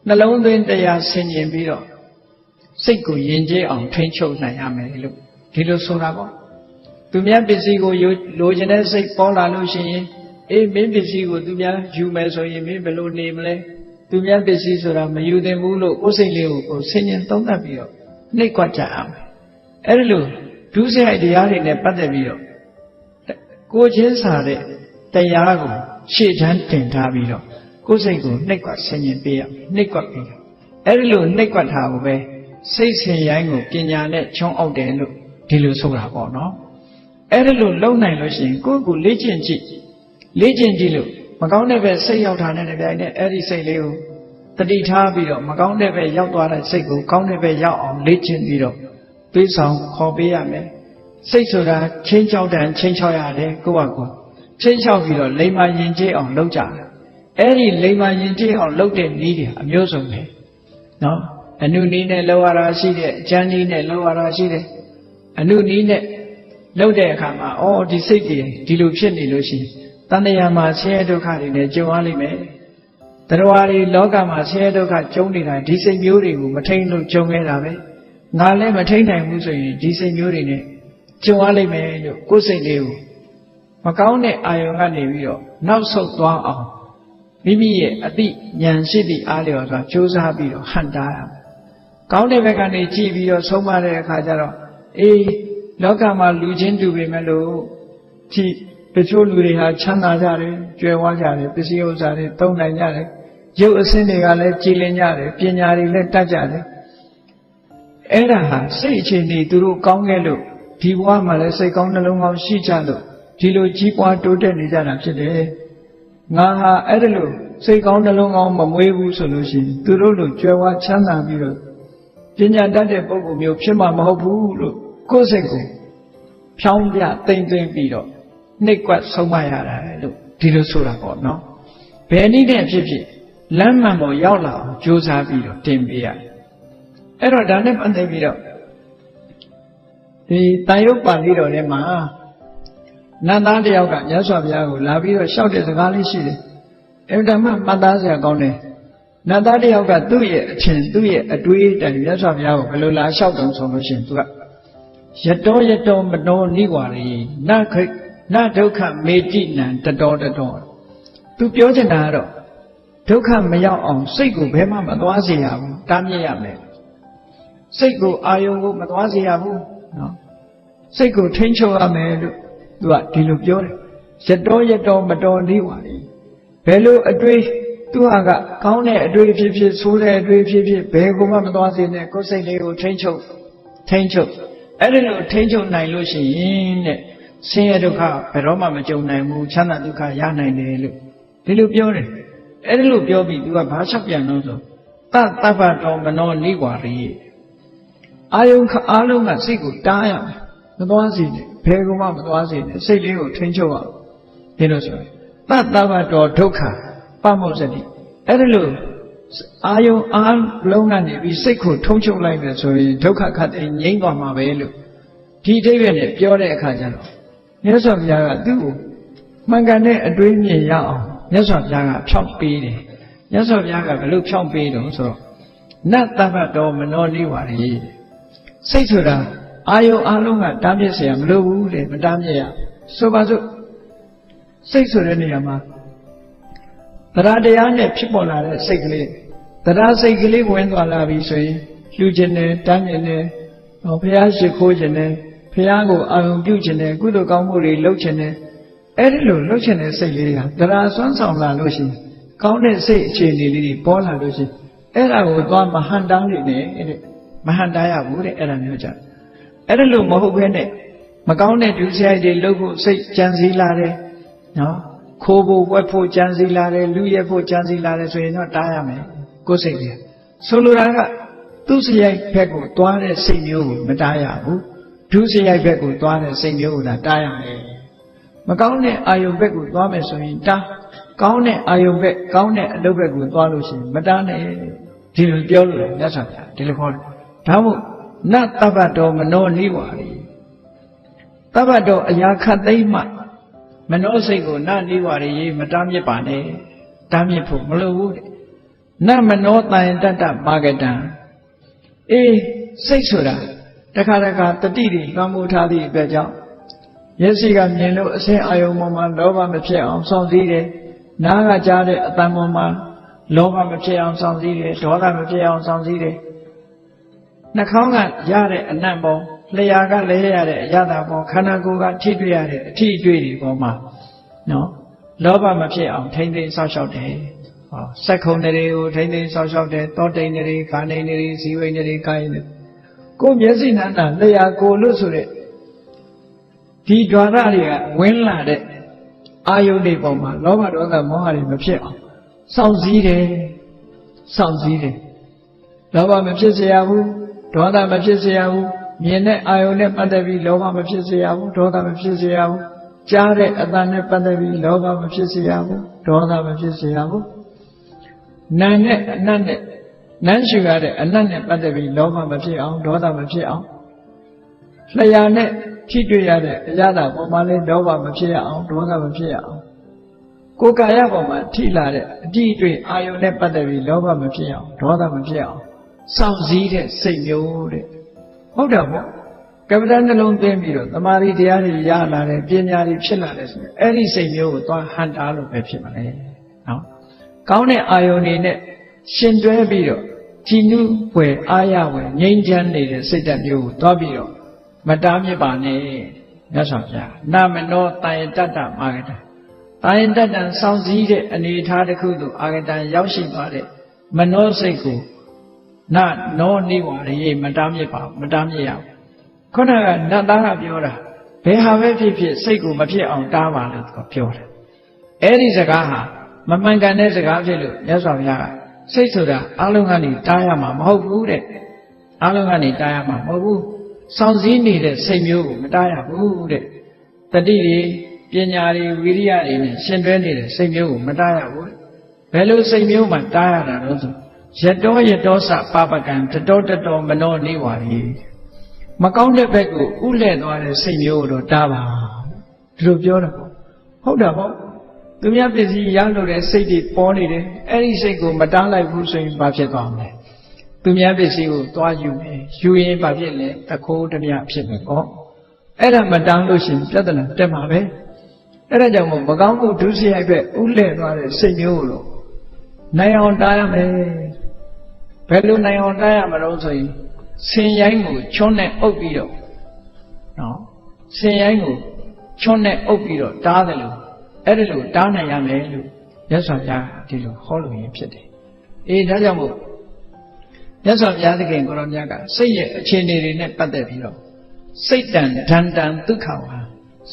Speaker 1: နှလုံးသွင်းတရားဆင်ခြင်ပြီးတော့စိတ်ကိုယဉ်ကျေးအောင်ထိန်းချုပ်နိုင်ရမယ်လို့ဒီလိုဆိုတာပေါ့သူများပစ္စည်းကိုလိုချင်တဲ့စိတ်ပေါ်လာလို့ရှိရင်အေးမင်းပစ္စည်းကိုသူများယူမယ်ဆိုရင်မင်းဘယ်လိုနေမလဲသူများပစ္စည်းဆိုတာမယူသင့်ဘူးလို့ကိုယ်စိတ်လေးကိုဆင်ခြင်သုံးသပ်ပြီးတော့နှိပ်ကွက်ကြရမယ်အဲ့ဒီလိုဒုစရိုက်တရားတွေနဲ့ပတ်သက်ပြီးတော့ကိုချင်းစာတဲ့တရားကိုရှေ့တန်းတင်ထားပြီးတော့ကိုယ်စိတ်ကိုနှိပ်ကွက်ဆင်ခြင်ပေးရနှိပ်ကွက်ပြီးအဲ့ဒီလိုနှိပ်ကွက်ထားကိုပဲစိတ်ဆင်ရိုင်းကိုပညာနဲ့ချုံအောက်တယ်လို့ဒီလိုဆိုတာပေါ့နော်အဲ့ဒီလိုလုံနိုင်လို့ရှိရင်ကိုယ့်ကိုလေ့ကျင့်ကြည့်လို့မကောင်းတဲ့ဘက်စိတ်ရောက်တာနဲ့တပြိုင်နက်အဲ့ဒီစိတ်လေးကိုတတိထားပြီးတော့မကောင်းတဲ့ဘက်ရောက်သွားတဲ့စိတ်ကိုကောင်းတဲ့ဘက်ရောက်အောင်လေ့ကျင့်ပြီးတော့သွေးဆောင်ခေါ်ပေးရမယ်စိတ်ဆိုတာချင်းချောက်တန်ချင်းချောက်ရတယ်ကိုယ့်ဟာကိုယ်ချင်းချောက်ပြီးတော့လိမ္မာယဉ်ကျေးအောင်လုပ်ကြတယ်အဲ့ဒီလိမ္မာယဉ်ကျေးအောင်လုပ်တဲ့နည်းတွေအမျိုးစုံပဲနော်အနုနည်းနဲ့လောက်ရတာရှိတယ်အကျမ်းနည်းနဲ့လောက်ရတာရှိတယ်အနုနည်းနဲ့လုပ်တဲ့အခါမှာအော်ဒီစိတ်တွေဒီလိုဖြစ်နေလို့ရှိရင်တဏှာမှာဆင်းရဲဒုက္ခတွေနဲ့ကြုံရလိမ့်မယ်တရားတွေလောကမှာဆင်းရဲဒုက္ခကြုံနေတာဒီစိတ်မျိုးတွေကိုမထိန်လို့ကြုံနေတာပဲငါလည်းမထိန်နိုင်ဘူးဆိုရင်ဒီစိတ်မျိုးတွေနဲ့ကြုံရလိမ့်မယ်လို့ကိုယ်စိတ်လေးကိုမကောင်းတဲ့အာယုံကနေပြီးတော့နောက်ဆုတ်သွားအောင်မိမိရဲ့အတိဉာဏ်ရှိသည့်အားလျော်စွာကြိုးစားပြီးတော့ဟန်တားရမယ်ကောင်းတဲ့ဘက်ကနေကြည့်ပြီးတော့ဆုံးမတဲ့အခါကျတော့အေးလောကမှာလူချင်းတူပေမဲ့လို့ဒီတချို့လူတွေဟာချမ်းသာကြတယ်ကြွယ်ဝကြတယ်ပစ္စည်းဥစ္စာတွေသုံးနိုင်ကြတယ်ရုပ်အဆင်းတွေကလည်းကြည်လင်ကြတယ်ပညာတွေလည်းတတ်ကြတယ်အဲ့ဒါဟာစိတ်အခြေအနေသူတို့ကောင်းခဲ့လို့ဒီဘဝမှာလည်းစိတ်ကောင်းနှလုံးကောင်းရှိကြလို့ဒီလိုကြီးပွားတိုးတက်နေကြတာဖြစ်တယ်ငါဟာအဲ့ဒါလို့စိတ်ကောင်းနှလုံးကောင်းမမွေးဘူးဆိုလို့ရှိရင်သူတို့လိုကြွယ်ဝချမ်းသာပြီးတော့ပညာတတ်တဲ့ပုဂ္ဂိုလ်မျိုးဖြစ်မှာမဟုတ်ဘူးလို့ကိုယ်စိတ်ကိုဖြောင်းပြတိမ်သိမ့်ပြီးတော့နှိပ်ကွက်ဆုံးမရတာလို့ဒီလိုဆိုတာပေါ့နော်ဘယ်နည်းနဲ့ဖြစ်ဖြစ်လမ်းမှန်ပေါ်ရောက်လာအောင်ကြိုးစားပြီးတော့တင်ပေးရတယ်အဲ့တော့ဒါနဲ့ပတ်သက်ပြီးတော့ဒီတန်ရုပ်ပါဠိတော်ထဲမှာနတ်သားတယောက်ကမြတ်စွာဘုရားကိုလာပြီးတော့လျှောက်တဲ့စကားလေးရှိတယ်အဲ့ဒါမှမှတ်သားစရာကောင်းတယ်နတ်သားတယောက်ကသူ့ရဲ့အထင်သူ့ရဲ့အတွေးတိုင်မြတ်စွာဘုရားကိုဘယ်လိုလာလျှောက်တုံဆိုလို့ရှိရင်သူကယတောမနောနိဝါရီနဒုက္ခမေတိနံတတော်သူပြောချင်တာကတော့ဒုက္ခမရောက်အောင်စိတ်ကိုဘယ်မှမသွားစေရဘူးတားမြစ်ရမယ်စိတ်ကိုအာယုံကိုမသွားစေရဘူးနော်စိတ်ကိုထိန်းချုပ်ရမယ်လို့သူကဒီလိုပြောတယ်ယတောမတော်နိဝါရီဘယ်လိုအတွေးသူဟာကကောင်းတဲ့အတွေးဖြစ်ဖြစ်ဆိုးတဲ့အတွေးဖြစ်ဖြစ်ဘယ်ကိုမှမသွားစေနဲ့ကိုယ်စိတ်လေးကိုထိန်းချုပ်အဲ့ဒီလိုထိန်းချုပ်နိုင်လို့ရှိရင်တဲ့ဆင်းရဲဒုက္ခဘယ်တော့မှမကြုံနိုင်ဘူးချမ်းသာဒုက္ခရနိုင်တယ်လို့ဒီလိုပြောတယ်အဲ့ဒီလိုပြောပြီးသူကဘာချက်ပြန်လို့ဆိုတသဗ္ဗတောမနောနိဝါရီအာယုံအားလုံးကစိတ်ကိုတားရမယ်မသွားစေနဲ့ဘယ်ကိုမှမသွားစေနဲ့စိတ်လေးကိုထိန်းချုပ်အောင်ဒီလိုဆိုရင်တသဗ္ဗတောဒုက္ခပမုစ္ဆတိအဲ့ဒီလိုအာယုံအားလုံးကနေပြီးစိတ်ကိုထုံးချုပ်လိုက်မယ်ဆိုရင်ဒုက္ခခတ်တဲ့ငြိမ်းသွားမှာပဲလို့ဒီအဓိပ္ပာယ်နဲ့ပြောတဲ့အခါကျတော့မြတ်စွာဘုရားကသူ့ကိုမှန်ကန်တဲ့အတွေးမြင်ရအောင်မြတ်စွာဘုရားကဖြောင့်ပေးတယ်မြတ်စွာဘုရားကဘယ်လိုဖြောင့်ပေးတော့ဆိုတော့နတ်တပ္ပတော်မနောနိဝါရီစိတ်ဆိုတာအာယုံအားလုံးကတားမြစ်เสียမလိုဘူးတဲ့မတားမြစ်ရဆိုပါစို့စိတ်ဆိုတဲ့နေရာမှာတရားတရားနဲ့ဖြစ်ပေါ်လာတဲ့စိတ်ကလေးတရားစိတ်ကလေးဝင်သွားလာပြီဆိုရင်လှူခြင်းနဲ့တန်းခြင်းနဲ့ဘုရားရှိခိုးခြင်းနဲ့ဘုရားကိုအာရုံပြုခြင်းနဲ့ကုသိုလ်ကောင်းမှုတွေလုပ်ခြင်းနဲ့အဲ့ဒီလိုလုပ်ခြင်းတဲ့စိတ်လေးဟာတရားစွမ်းဆောင်လာလို့ရှိရင်ကောင်းတဲ့စိတ်အခြေအနေလေးတွေပေါ်လာလို့ရှိရင်အဲ့ဒါကိုသွားမဟန်တားနေတယ်တဲ့မဟန်တားရဘူးတဲ့အဲ့ဒါမျိုးကြအဲ့ဒါလို့မဟုတ်ဘဲနဲ့မကောင်းတဲ့ဒုစရိုက်တွေလုပ်ဖို့စိတ်ကြံစည်လာတယ်နော်ခိုးဖို့ဝက်ဖို့ကြံစည်လာတယ်လူရက်ဖို့ကြံစည်လာတယ်ဆိုရင်တော့တားရမယ်ကိုယ်စိတ်ကြီးဆိုလိုတာကသူစရိုက်ဘက်ကိုသွားတဲ့စိတ်မျိုးကိုမတားရဘူးဒုစရိုက်ဘက်ကိုသွားတဲ့စိတ်မျိုးကိုတားရမယ်မကောင်းတဲ့အာယုံဘက်ကိုသွားမယ်ဆိုရင်တားကောင်းတဲ့အာယုံဘက်ကောင်းတဲ့အလုပ်ဘက်ကိုသွားလို့ရှိရင်မတားနဲ့ဒီလိုပြောလို့မြတ်စွာဘုရားဒီလိုခေါ်တယ်ဒါမို့ နတ္တပ္ပတောမနောနိဝါရီတပ္ပတောအရာခတ်သိမ်းမှမနောစိတ်ကိုနနိဝါရီမတားမြစ်ပါနဲ့တားမြစ်ဖို့မလိုဘူးတဲ့နမနောတန်တတ္တမာဂတံအေးစိတ်ဆိုတာတခါတခါတတိတွေလွှမ်းမိုးထားသည့်အတွက်ကြောင့်မျက်စိကမြင်လို့အစင်းအာယုံပေါ်မှာလောဘမဖြစ်အောင်စောင့်စည်းတယ်နားကကြားတဲ့အတန်ပေါ်မှာလောဘမဖြစ်အောင်စောင့်စည်းတယ်ဒေါသမဖြစ်အောင်စောင့်စည်းတယ်နှာခေါင်းကရတဲ့အနံ့ပေါ်လျှာကလည်းရတဲ့အရသာပေါ်ခန္ဓာကိုယ်ကထိတွေ့ရတဲ့အထိအတွေ့တွေပေါ်မှာနော်လောဘမဖြစ်အောင်ထိမ့်သိမ်းစောင့်ရှောက်တယ်ဟောစက္ခုံတွေကိုထိမ့်သိမ်းစောင့်ရှောက်တယ်တောတိန်တွေခါနေတွေဇီဝိန်တွေကိုင်းတယ်ကိုယ်မျက်စိနာနာလျှာကိုယ်လို့ဆိုတဲ့ဒီဓာရတွေကဝင်လာတဲ့အာယုန်တွေပေါ်မှာလောဘဒေါသမောဟတွေမဖြစ်အောင်စောင့်စည်းတယ်စောင့်စည်းတယ်လောဘမဖြစ်စေရဘူးဒေါသမဖြစ်စေရဘူးမြင်တဲ့အာယုန်နဲ့ပတ်သက်ပြီးလောဘမဖြစ်စေရဘူးဒေါသမဖြစ်စေရဘူးကြားတဲ့အသံနဲ့ပတ်သက်ပြီးလောဘမဖြစ်စေရဘူးဒေါသမဖြစ်စေရဘူးနာနဲ့အနတ်နဲ့နမ်းရှူရတဲ့အနတ်နဲ့ပတ်သက်ပြီးလောဘမဖြစ်အောင်ဒေါသမဖြစ်အောင်လျှာနဲ့ထိတွေ့ရတဲ့အရာသာပေါ်မှာလည်းလောဘမဖြစ်ရအောင်ဒေါသမဖြစ်ရအောင်ကိုယ်ကာယပေါ်မှာထိလာတဲ့အကြည့်အတွေ့အာယုန်နဲ့ပတ်သက်ပြီးလောဘမဖြစ်အောင်ဒေါသမဖြစ်အောင်စောင့်စည်းတဲ့စိတ်မျိုးတဲ့ဟုတ်တယ်ပေါ့ကပ္ပတနှလုံးသွင်းပြီးတော့သမာဓိတရားတွေရလာတယ်ပညာတွေဖြစ်လာတယ်ဆိုရင်အဲ့ဒီစိတ်မျိုးကိုသွားဟန်တာလို့ပဲဖြစ်မှာလေနော်ကောင်းတဲ့အာယုန်တွေနဲ့ရှင်တွဲပြီးတော့ကြည်နု့ွယ်အားရွယ်ငြိမ်းချမ်းနေတဲ့စိတ်ဓာတ်မျိုးကိုသွားပြီးတော့မတားမြစ်ပါနဲ့မြတ်စွာဘုရားနာမနောတန်တတ္တမာဂတံတန်တတ္တံစောင့်စည်းတဲ့အနေအထားတစ်ခုသို့အာဂတံရောက်ရှိသွားတဲ့မနောစိတ်ကိုနောနိဝါရီမတားမြစ်ပါမတားမြစ်ရဘူးခုနကနတ်သားကပြောတာဘယ်ဟာပဲဖြစ်ဖြစ်စိတ်ကိုမဖြစ်အောင်တားပါလို့ပြောတယ်အဲ့ဒီစကားဟာမမှန်ကန်တဲ့စကားဖြစ်လို့မြတ်စွာဘုရားကစိတ်ဆိုတာအလုံးကနေတားရမှာမဟုတ်ဘူးတဲ့အလုံးကနေတားရမှာမဟုတ်ဘူးစောင့်စည်းနေတဲ့စိတ်မျိုးကိုမတားရဘူးတဲ့တတိတွေပညာတွေဝိရိယတွေနဲ့ရှင်တွဲနေတဲ့စိတ်မျိုးကိုမတားရဘူးဘယ်လိုစိတ်မျိုးမှတားရတာလို့ဆိုယတောယတောစပပကံတတောမနောနိဝါရီမကောင်းတဲ့ဘက်ကိုဥလဲ့သွားတဲ့စိတ်မျိုးကိုတော့တားပါဒီလိုပြောတာပေါ့ဟုတ်တာပေါ့သူများပစ္စည်းရလို့တဲ့စိတ်တွေပေါ်နေတယ်အဲ့ဒီစိတ်ကိုမတားလိုက်ဘူးဆိုရင်ဘာဖြစ်သွားမလဲသူများပစ္စည်းကိုသွားယူမယ်ယူရင်ဘာဖြစ်လဲတခိုးတမြဖြစ်မယ်ပေါ့အဲ့ဒါမတားလို့ရှိရင်ပြဿနာတက်မှာပဲအဲ့ဒါကြောင့်မကောင်းမှုဒုစရိုက်ပဲဥလဲ့သွားတဲ့စိတ်မျိုးကိုတော့နိုင်အောင်တားရမယ်ဘယ်လိုနိုင်အောင်တားရမလို့ဆိုရင်ဆင်ရိုင်းကိုချွန်းနဲ့အုပ်ပြီးတော့နော်ဆင်ရိုင်းကိုချွန်းနဲ့အုပ်ပြီးတော့တားတယ်လို့အဲ့ဒီလိုတားနိုင်ရမယ်လို့မြတ်စွာဘုရားဒီလိုဟောလို့ရင်ဖြစ်တယ်အေးဒါကြောင့်မို့မြတ်စွာဘုရားသခင်ကိုရောမြတ်ကစိတ်ရဲ့အခြေအနေတွေနဲ့ပတ်သက်ပြီးတော့စိတ်တန်ဒန္တံဒုက္ခဝါ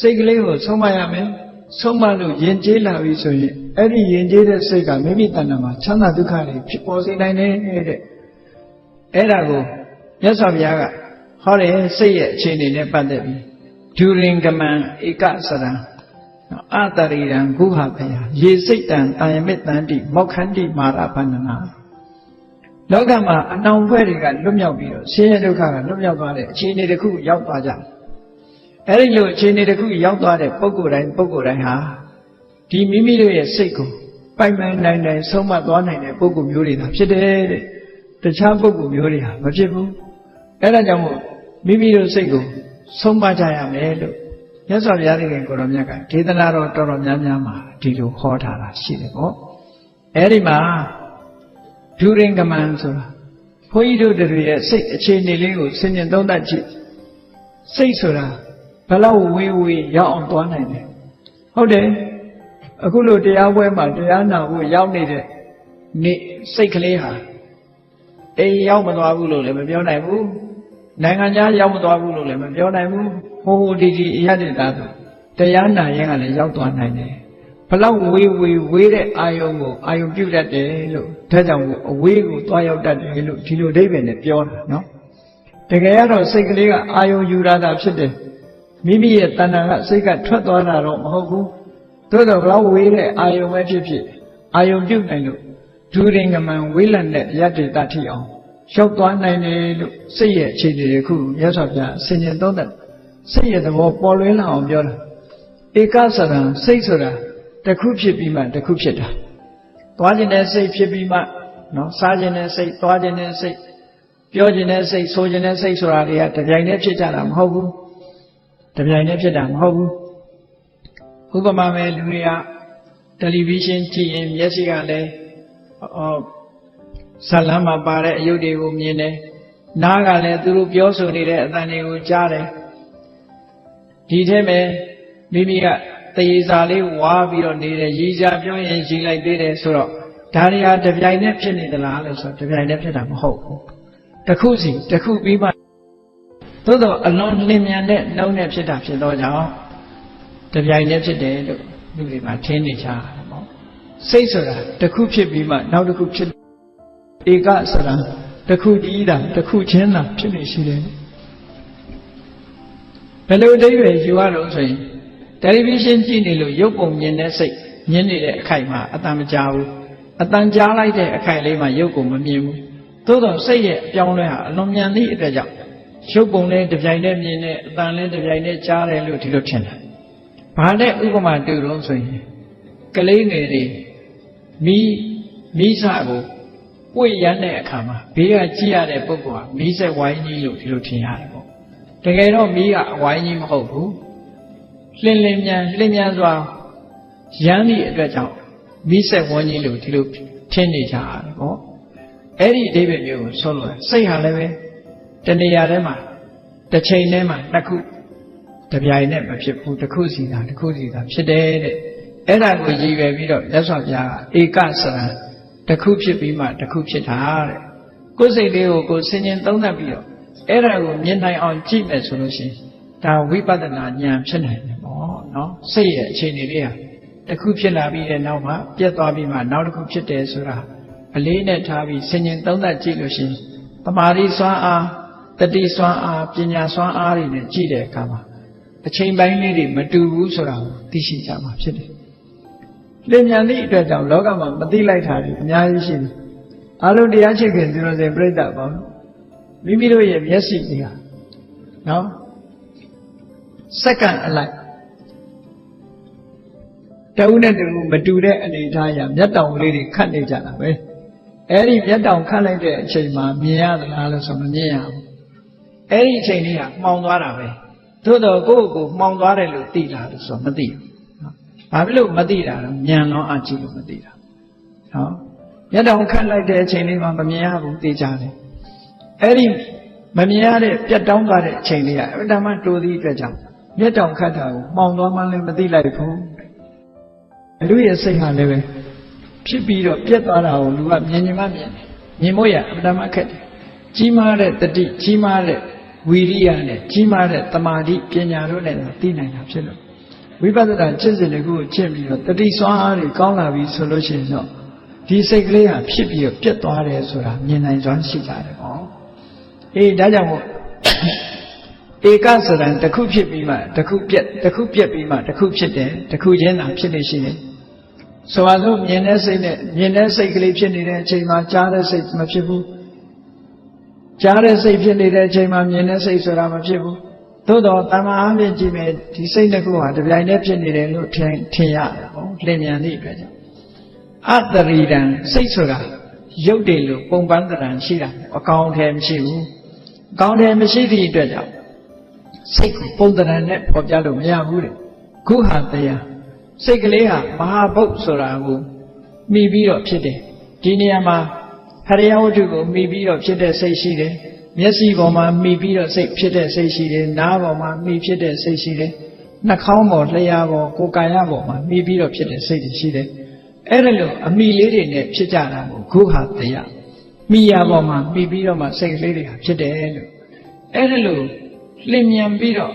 Speaker 1: စိတ်ကလေးကိုဆုံးမရမယ်ဆုံးမလို့ယဉ်ကျေးလာပြီဆိုရင်အဲ့ဒီယဉ်ကျေးတဲ့စိတ်ကမိမိတဏ္ဍာမှာချမ်းသာဒုက္ခတွေဖြစ်ပေါ်စေနိုင်တယ်တဲ့အဲ့ဒါကိုမြတ်စွာဘုရားကဟောတယ်စိတ်ရဲ့အခြေအနေနဲ့ပတ်သက်ပြီးဒုရင်ကမံဧကစရံအတရိရံဂုဟဖယရေစိတ်တံတာယမေတ္တန္တိမောက္ခန္တိမာရဗန္နနာလောကမှာအနှောင်ဖွဲ့တွေကလွတ်မြောက်ပြီးတော့ဆင်းရဲဒုက္ခကလွတ်မြောက်သွားတဲ့အခြေအနေတစ်ခုရောက်သွားကြတယ်အဲ့ဒီလိုအခြေအနေတစ်ခုရောက်သွားတဲ့ပုဂ္ဂိုလ်တိုင်းဟာဒီမိမိတို့ရဲ့စိတ်ကိုပိုင်ပိုင်နိုင်နိုင်ဆုံးမသွားနိုင်တဲ့ပုဂ္ဂိုလ်မျိုးတွေသာဖြစ်တယ်တဲ့တခြားပုဂ္ဂိုလ်မျိုးတွေဟာမဖြစ်ဘူးအဲ့ဒါကြောင့်မို့မိမိတို့စိတ်ကိုဆုံးမကြရမယ်လို့မြတ်စွာဘုရားသခင်ကိုရောမြတ်ကဒေသနာတော်တော်တော်များများမှာဒီလိုဟောထားတာရှိတယ်ပေါ့အဲ့ဒီမှာဒုရင်ကမံဆိုတာဘုန်းကြီးတို့တွေရဲ့စိတ်အခြေအနေလေးကိုဆင်ញင်သုံးသပ်ကြည့်စိတ်ဆိုတာဘလောက်ဝေးရောက်အောင်သွားနိုင်တယ်ဟုတ်တယ်အခုလိုတရားပွဲမှာတရားနာဖို့ရောက်နေတဲ့နေ့စိတ်ကလေးဟာအိမ်ရောက်မသွားဘူးလို့လည်းမပြောနိုင်ဘူးနိုင်ငံခြားရောက်မသွားဘူးလို့လည်းမပြောနိုင်ဘူးဟိုဒီအရတ္တသားဆိုတရားနာရင်ကလည်းရောက်သွားနိုင်တယ်ဘလောက်ဝေးတဲ့အာယုံကိုအာယုံပြုတ်တတ်တယ်လို့ဒါကြောင့်အဝေးကိုသွားရောက်တတ်တယ်လို့ဒီလိုအဓိပ္ပာယ်နဲ့ပြောတာနော်တကယ်ကတော့စိတ်ကလေးကအာယုံယူရတာဖြစ်တယ်မိမိရဲ့တဏ္ဍာကစိတ်ကထွက်သွားတာတော့မဟုတ်ဘူးသို့တော့ဘလောက်ဝေးတဲ့အာယုံပဲဖြစ်ဖြစ်အာယုံပြုတ်နိုင်လို့ဒုရင်ကမံဝေးလံတဲ့ယတ္တိတ္ထိအောင် ရောက်သွားနိုင်တယ်လို့စိတ်ရဲ့အခြေအနေတွေခုမြတ်စွာဘုရားဆင်ញင်သုံးသပ်စိတ်ရဲ့သဘောပေါ်လွင်လာအောင်ပြောတာဧကစရံစိတ်ဆိုတာတစ်ခုဖြစ်ပြီးမှတစ်ခုဖြစ်တာသွားခြင်းတဲ့စိတ်ဖြစ်ပြီးမှနော်စားခြင်းတဲ့စိတ်သွားခြင်းတဲ့စိတ်ပြောခြင်းတဲ့စိတ်ဆိုခြင်းတဲ့စိတ်ဆိုတာတွေကတပြိုင်တည်းဖြစ်ကြတာမဟုတ်ဘူးတပြိုင်တည်းဖြစ်တာမဟုတ်ဘူးဥပမာပဲလူတွေကတယ်လီဗီရှင်းကြည့်ရင်မျက်စိကလည်းဇာတ်လမ်းမှာပါတဲ့အယုတ်တွေကိုမြင်တယ်နားကလည်းသူတို့ပြောဆိုနေတဲ့အသံတွေကိုကြားတယ်ဒီထဲမှာမိမိကတရေစာလေးဝါပြီးတော့နေတယ်ရည်စားပြောရင်ရည်လိုက်သေးတယ်ဆိုတော့ဒါတွေဟာတပြိုင်တည်းဖြစ်နေသလားလို့ဆိုတော့တပြိုင်တည်းဖြစ်တာမဟုတ်ဘူးတစ်ခုစီတစ်ခုပြီးမှသို့တော့အလွန်လင်းမြန်တဲ့နှုံးနဲ့ဖြစ်တာဖြစ်တော့ကြောင့်တပြိုင်တည်းဖြစ်တယ်လို့လူတွေမှာထင်နေကြတယ်ပေါ့စိတ်ဆိုတာတစ်ခုဖြစ်ပြီးမှနောက်တစ်ခုဖြစ်ဧကဆိုတာတစ်ခုတည်းတာတစ်ခုချင်းတာဖြစ်နေရှိတယ်ဘယ်လိုအဓိပ္ပာယ်ယူရလို့ဆိုရင်တယ်လီဗီရှင်းကြည့်နေလို့ရုပ်ပုံမြင်တဲ့စိတ်မြင်နေတဲ့အခိုက်မှာအတန်မကြားဘူးအတန်ကြားလိုက်တဲ့အခိုက်လေးမှာရုပ်ကိုမမြင်ဘူးသို့တော့စိတ်ရဲ့အပြောင်းလဲဟာအလွန်မြန်သည့်အတွက်ကြောင့်ရုပ်ပုံလည်းတစ်ပြိုင်တည်းမြင်တယ်အတန်လည်းတစ်ပြိုင်တည်းကြားတယ်လို့ဒီလိုထင်တယ်ဘာနဲ့ဥပမာတူတော့ဆိုရင်ကလေးငယ်တွေမိစကိုပွေရမ်းတဲ့အခါမှာဘေးကကြည့်ရတဲ့ပုဂ္ဂိုလ်ဟာမီးစက်ဝိုင်းကြီးလို့ဒီလိုထင်ရတယ်ပေါ့တကယ်တော့မီးကအဝိုင်းကြီးမဟုတ်ဘူးလင်းမြန်စွာရမ်းသည့်အတွက်ကြောင့်မီးစက်ဝိုင်းကြီးလို့ဒီလိုထင်နေကြရတယ်ပေါ့အဲ့ဒီအဓိပ္ပာယ်မျိုးကိုဆုံးလို့စိတ်ဟာလည်းပဲတနေရာထဲမှာတစ်ချိန်ထဲမှာတစ်ခုတပြိုင်နဲ့မဖြစ်ဘူးတစ်ခုစီတာဖြစ်တယ်တဲ့အဲ့ဒါကိုရည်ရွယ်ပြီးတော့မြတ်စွာဘုရားဧကစရံတစ်ခုဖြစ်ပြီးမှတစ်ခုဖြစ်တာတဲ့ကိုယ်စိတ်လေးကိုကိုယ်ဆင်ခြင်သုံးသပ်ပြီးတော့အဲ့ဒါကိုမြင်နိုင်အောင်ကြည့်မယ်ဆိုလို့ရှိရင်ဒါဝိပဿနာဉာဏ်ဖြစ်နိုင်တယ်ပေါ့နော်စိတ်ရဲ့အခြေအနေလေးဟာတစ်ခုဖြစ်လာပြီးတဲ့နောက်မှာပြတ်သွားပြီးမှနောက်တစ်ခုဖြစ်တယ်ဆိုတာအလေးနဲ့ထားပြီးဆင်ခြင်သုံးသပ်ကြည့်လို့ရှိရင်တမာရီစွမ်းအားတတိစွမ်းအားပညာစွမ်းအားတွေနဲ့ကြည့်တဲ့အခါမှာအချိန်ပိုင်းလေးတွေမတူဘူးဆိုတာကိုသိရှိကြမှာဖြစ်တယ်လင်းမြန်သည့်အတွက်ကြောင့်လောကမှာမသိလိုက်တာတွေအများကြီးရှိတယ်အားလုံးတရားချစ်ခင်သူတော်စင်ပြိဿပေါင်းမိမိတို့ရဲ့မျက်စိတွေဟာနော်စက္ကန့်အလိုက်တဦးနဲ့တဦးမတူတဲ့အနေအထားအရမျက်တောင်လေးတွေခတ်နေကြတာပဲအဲ့ဒီမျက်တောင်ခတ်လိုက်တဲ့အချိန်မှာမြင်ရသလားလို့ဆိုမမြင်ရဘူးအဲ့ဒီအချိန်လေးကမှောင်သွားတာပဲသို့တော့ကိုယ့်ကိုမှောင်သွားတယ်လို့သိလားလို့ဆိုမသိဘူးဘာဖြစ်လို့မသိတာလဲဉာဏ်တော့အကြည့်လို့မသိတာနော်မျက်တောင်ခတ်လိုက်တဲ့အချိန်လေးမှာမမြင်ရဘူးသိကြတယ်အဲ့ဒီမမြင်ရတဲ့ပြတ်တောင်းသွားတဲ့အချိန်လေးကအမှန်တမ်းတိုးသည့်အတွက်ကြောင့်မျက်တောင်ခတ်တာကိုမှောင်သွားမှလည်းမသိလိုက်ဘူးလူရဲ့စိတ်ဟာလည်းပဲဖြစ်ပြီးတော့ပြတ်သွားတာကိုလူကမြင်မှမြင်တယ်မြင်ဖို့ရအမှန်တမ်းခက်တယ်ကြီးမားတဲ့တတိကြီးမားတဲ့ဝီရိယနဲ့ကြီးမားတဲ့တမာတိပညာတို့နဲ့သိနိုင်တာဖြစ်လို့ဝိပဿနာကျင့်စဉ်တစ်ခုကိုကျင့်ပြီးတော့တတိစွမ်းအားတွေကောင်းလာပြီဆိုလို့ရှိရင်တော့ဒီစိတ်ကလေးဟာဖြစ်ပြီးတော့ပြတ်သွားတယ်ဆိုတာမြင်နိုင်စွမ်းရှိကြတယ်ပေါ့အေးဒါကြောင့်မို့ဧကစရံတစ်ခုဖြစ်ပြီးမှတစ်ခုပြက်ပြီးမှတစ်ခုဖြစ်တယ်တစ်ခုချင်းသာဖြစ်နေရှိတယ်ဆိုပါစို့မြင်တဲ့စိတ်နဲ့မြင်တဲ့စိတ်ကလေးဖြစ်နေတဲ့အချိန်မှာကြားတဲ့စိတ်မဖြစ်ဘူးကြားတဲ့စိတ်ဖြစ်နေတဲ့အချိန်မှာမြင်တဲ့စိတ်ဆိုတာမဖြစ်ဘူးသို့တော့တမ္မာအမြင့်ကြည့်မယ်ဒီစိတ်တစ်ခုဟာတပြိုင်တည်းဖြစ်နေတယ်လို့ထင်ရတယ်ပေါ့လင်းမြန်သည့်အတွက်ကြောင့်အတရိဒံစိတ်ဆိုတာရုပ်တည်လို့ပုံပန်းတရံရှိတာအကောင်းထဲမရှိဘူးအကောင်းထဲမရှိသည့်အတွက်ကြောင့်စိတ်ကိုပုံတရံနဲ့ပေါ်ပြလို့မရဘူးတဲ့ခုဟာတရားစိတ်ကလေးဟာမဟာဘုတ်ဆိုတာကိုမိပြီးတော့ဖြစ်တယ်ဒီနေရာမှာဟရိယဝတ္ထုကိုမိပြီးတော့ဖြစ်တဲ့စိတ်ရှိတယ်မျက်စိပေါ်မှာမိပြီးတော့စိတ်ဖြစ်တဲ့စိတ်ရှိတယ်နားပေါ်မှာမိဖြစ်တဲ့စိတ်ရှိတယ်နှာခေါင်းပေါ်လျှာပေါ်ကိုယ်ကာယပေါ်မှာမိပြီးတော့ဖြစ်တဲ့စိတ်တွေရှိတယ်အဲ့ဒါလို့အမိလေးတွေနဲ့ဖြစ်ကြတာကိုခုဟာတရားမိရပေါ်မှာမိပြီးတော့မှစိတ်ကလေးတွေကဖြစ်တယ်လို့အဲ့ဒါလို့လင်းမြန်ပြီးတော့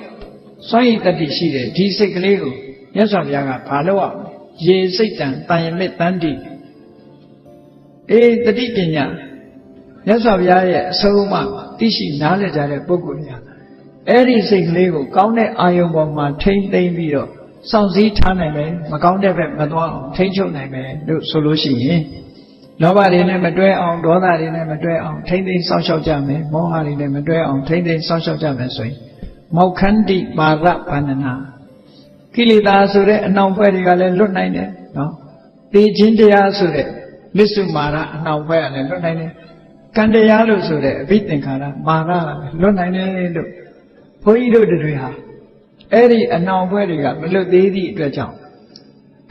Speaker 1: စွမ်းရည်တတိရှိတယ်ဒီစိတ်ကလေးကိုမြတ်စွာဘုရားကဘာလို့ရမလဲရေစိတ်တံတန်ရမစ်တန်တိတတိပညာမြတ်စွာဘုရားရဲ့အဆုံးအမသိရှိနားလည်ကြတဲ့ပုဂ္ဂိုလ်များအဲ့ဒီစိတ်ကလေးကိုကောင်းတဲ့အာယုံပေါ်မှာထိမ့်သိမ့်ပြီးတော့စောင့်စည်းထားနိုင်မယ်မကောင်းတဲ့ဘက်မသွားအောင်ထိမ့်ချုပ်နိုင်မယ်လို့ဆိုလို့ရှိရင် လောဘတွေနဲ့မတွဲအောင်ဒေါသတွေနဲ့မတွဲအောင်ထိမ့်သိမ်းစောင့်ရှောက်ကြမယ်မောဟတွေနဲ့မတွဲအောင်ထိမ့်သိမ်းစောင့်ရှောက်ကြမယ်ဆိုရင်မောက္ခန္တိပါရဗန္ဒနာကိလေသာဆိုတဲ့အနှောင်ဖွဲ့တွေကလည်းလွတ်နိုင်တယ်နော်သိခြင်းတရားဆိုတဲ့မစ္စုမာရအနှောင်ဖွဲ့ကလည်းလွတ်နိုင်တယ်ကံတရားလို့ဆိုတဲ့အဘိသင်္ခါရမာရကလည်းလွတ်နိုင်တယ်လို့ဘုန်းကြီးတို့တွေဟာအဲ့ဒီအနှောင်ဖွဲ့တွေကမလွတ်သေးသည့်အတွက်ကြောင့်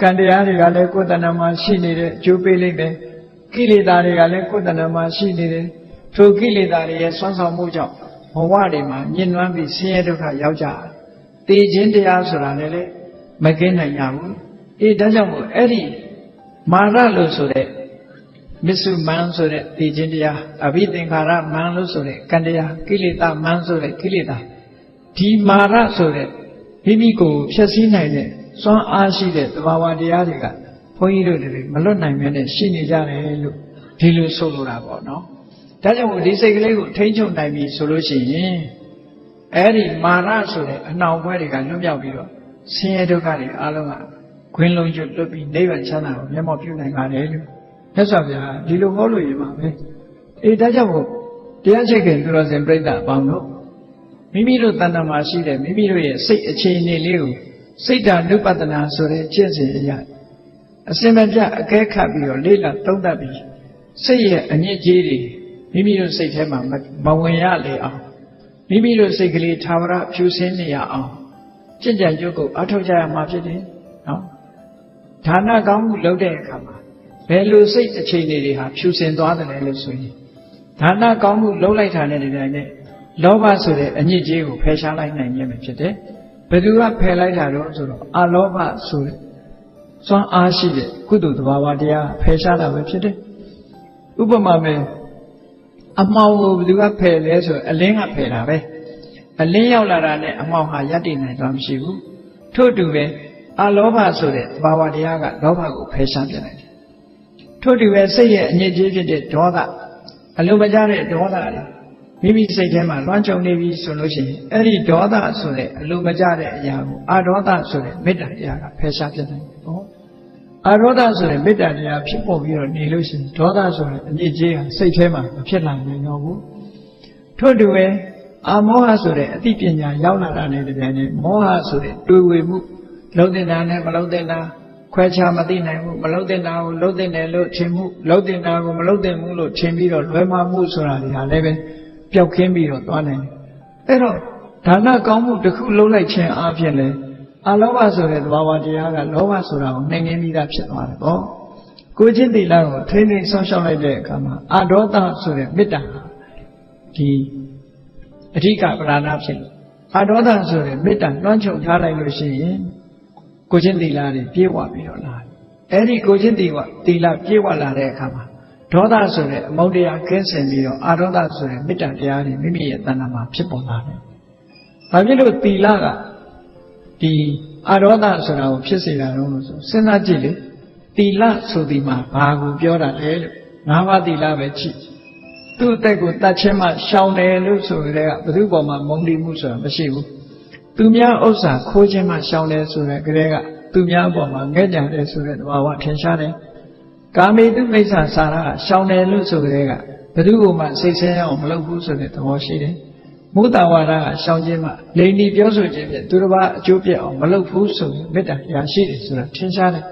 Speaker 1: ကံတရားတွေကလည်းကိုယ်တဏ္ဍမှာရှိနေတဲ့အကျိုးပေးလိမ့်မယ်ကိလေသာတွေကလည်းကိုယ်တဏ္ဍမှာရှိနေတယ်ထိုကိလေသာတွေရဲ့ဆွမ်းဆောင်မှုကြောင့်ဘဝတွေမှာညှဉ်းနှွမ်းပြီးဆင်းရဲဒုက္ခရောက်ကြတယ်သိခြင်းတရားဆိုတာလည်းမကင်းနိုင်ကြဘူးဒါကြောင့်မို့အဲ့ဒီမာရလို့ဆိုတဲ့မစ္စုမန်ဆိုတဲ့သိခြင်းတရားအဘိသင်္ခါရမန်လို့ဆိုတဲ့ကံတရားကိလေသာမန်ဆိုတဲ့ကိလေသာဒီမာရဆိုတဲ့မိမိကိုဖျက်ဆီးနိုင်တဲ့စွမ်းအားရှိတဲ့သဘာဝတရားတွေကဘုန်းကြီးတို့တွေမလွတ်နိုင်မဲနဲ့ရှိနေကြတယ်လို့ဒီလိုဆိုလိုတာပေါ့နော်ဒါကြောင့်မို့ဒီစိတ်ကလေးကိုထိန်းချုပ်နိုင်ပြီဆိုလို့ရှိရင်အဲ့ဒီမာရဆိုတဲ့အနှောင်ဘွဲတွေကလွတ်မြောက်ပြီးတော့ဆင်းရဲဒုက္ခတွေအလုံးကခွင်းလုံးကျွတ်လွတ်ပြီးနိဗ္ဗာန်ချမ်းသာကိုမျက်မှောက်ပြုနိုင်ပါတယ်လို့မြတ်စွာဘုရားဒီလိုဟောလို့ရပါပဲဒါကြောင့်မို့တရားချိတ်ခင်သူတော်စင်ပြိဿအပေါင်းတို့မိမိတို့တဏ္ဍာမှာရှိတဲ့မိမိတို့ရဲ့စိတ်အခြေအနေလေးကိုစိတ်ဓာနုပဒနာဆိုတဲ့ကျင့်စဉ်အရာအစင်မပြအကဲခတ်ပြီးတော့လေ့လာသုံးသပ်ပြီးစိတ်ရဲ့အညစ်အကြေးတွေမိမိတို့စိတ်ထဲမှာမဝင်ရလေအောင်မိမိတို့စိတ်ကလေးသာဝရဖြူစင်းနေရအောင်ကြင်ကြံကြုတ်ကိုအထောက်ကြရမှာဖြစ်တယ်နော်ဒါနကောင်းမှုလုပ်တဲ့အခါမှာဘယ်လိုစိတ်အခြေအနေတွေဟာဖြူစင်သွားတယ်လဲလို့ဆိုရင်ဒါနကောင်းမှုလုပ်လိုက်တာနဲ့ဒီတိုင်းနဲ့လောဘဆိုတဲ့အညစ်အကြေးကိုဖယ်ရှားလိုက်နိုင်ခြင်းပဲဖြစ်တယ်ဘယ်သူကဖယ်လိုက်တာတော့ဆိုတော့အလောဘဆိုတဲ့စွမ်းအားရှိတဲ့ကုသိုလ်သဘာဝတရားဖယ်ရှားတာပဲဖြစ်တယ်ဥပမာပဲအမှောင်ကိုဘယ်သူကဖယ်လဲဆိုအလင်းကဖယ်တာပဲအလင်းရောက်လာတာနဲ့အမှောင်ဟာရပ်တည်နိုင်တော့မရှိဘူးထို့အတူပဲအလောဘဆိုတဲ့သဘာဝတရားကလောဘကိုဖယ်ရှားပြလိုက်တယ်ထို့အတူပဲစိတ်ရဲ့အညစ်အကြေးဖြစ်တဲ့ဒေါသအလိုမကျတဲ့ဒေါသမိမိစိတ်ထဲမှာလွှမ်းခြုံနေပြီဆိုလို့ရှိရင်အဲ့ဒီဒေါသဆိုတဲ့အလိုမကျတဲ့အရာကိုအာဒေါသဆိုတဲ့မေတ္တာတရားကဖယ်ရှားပြနိုင်တယ်ပေါ့အာဒေါသဆိုတဲ့မေတ္တာတရားဖြစ်ပေါ်ပြီးတော့နေလို့ရှိရင်ဒေါသဆိုတဲ့အညစ်အကြေးဟာစိတ်ထဲမှာမဖြစ်လာနိုင်တော့ဘူးထို့အတူပဲအာမောဟဆိုတဲ့အသိပညာရောက်လာတာနဲ့တပြိုင်နက်မောဟဆိုတဲ့တွေးဝေမှုလုံးတင်တာနဲ့မလုံးတင်တာခွဲခြားမသိနိုင်ဘူးမလုံးတင်တာကိုလုံးတင်တယ်လို့ထင်မှုလုံးတင်တာကိုမလုံးတင်ဘူးလို့ထင်ပြီးတော့လွဲမှားမှုဆိုတာတွေဟာလည်းပဲပျောက်ကင်းပြီးတော့သွားနိုင်တယ်အဲ့တော့ဒါနကောင်းမှုတစ်ခုလုံးလိုက်ခြင်းအပြင်လေအလောဘဆိုတဲ့သဘာဝတရားကလောဘဆိုတာကိုနှိမ်နင်းပြီးသားဖြစ်သွားတယ်ပေါ့ကိုချင်းသီလကိုထိမ့်သိမ်းဆောင်ရှောက်လိုက်တဲ့အခါမှာအဒေါသဆိုတဲ့မေတ္တာဒီအဓိကပဓာနာဖြစ်လို့အဒေါသဆိုတဲ့မေတ္တာလွှမ်းခြုံထားလိုက်လို့ရှိရင်ကိုချင်းသီလတွေပြေဝပြီးတော့လာတယ်အဲ့ဒီကိုချင်းသီလပြေဝလာတဲ့အခါမှာဒေါသဆိုတဲ့အမုန်းတရားကင်းစင်ပြီးတော့အာဒေါသဆိုတဲ့မေတ္တာတရားတွေမိမိရဲ့တဏ္ဍာမှာဖြစ်ပေါ်လာတယ်။ဘာဖြစ်လို့သီလကဒီအာဒေါသဆိုတာကိုဖြစ်စေတာတော့လို့ဆိုစဉ်းစားကြည့်လေသီလဆိုဒီမှာဘာကိုပြောတာလဲလို့ငါးပါးသီလပဲကြည့်သူ့အသက်ကိုတတ်ခြင်းမှရှောင်တယ်လို့ဆိုကြတဲ့ကဘယ်သူပေါ်မှာမုန်းတိမှုဆိုတာမရှိဘူး။သူများဥစ္စာခိုးခြင်းမှရှောင်တယ်ဆိုတဲ့ကလေးကသူများပေါ်မှာငဲ့ကြတယ်ဆိုတဲ့သဘာဝထင်ရှားတယ်။ကာမေတုမိစ္ဆာစာရကရှောင်တယ်လို့ဆိုကြတဲ့ကဘယ်သူမှစိတ်ဆင်းရဲအောင်မလုပ်ဘူးဆိုတဲ့သဘောရှိတယ်။မုဒ္ဒဝါဒကရှောင်ခြင်းမှလိန်ဒီပြောဆိုခြင်းဖြင့်သူတစ်ပါးအကျိုးပြတ်အောင်မလုပ်ဘူးဆိုရင်မေတ္တာတရားရှိတယ်ဆိုတာထင်ရှားတယ်။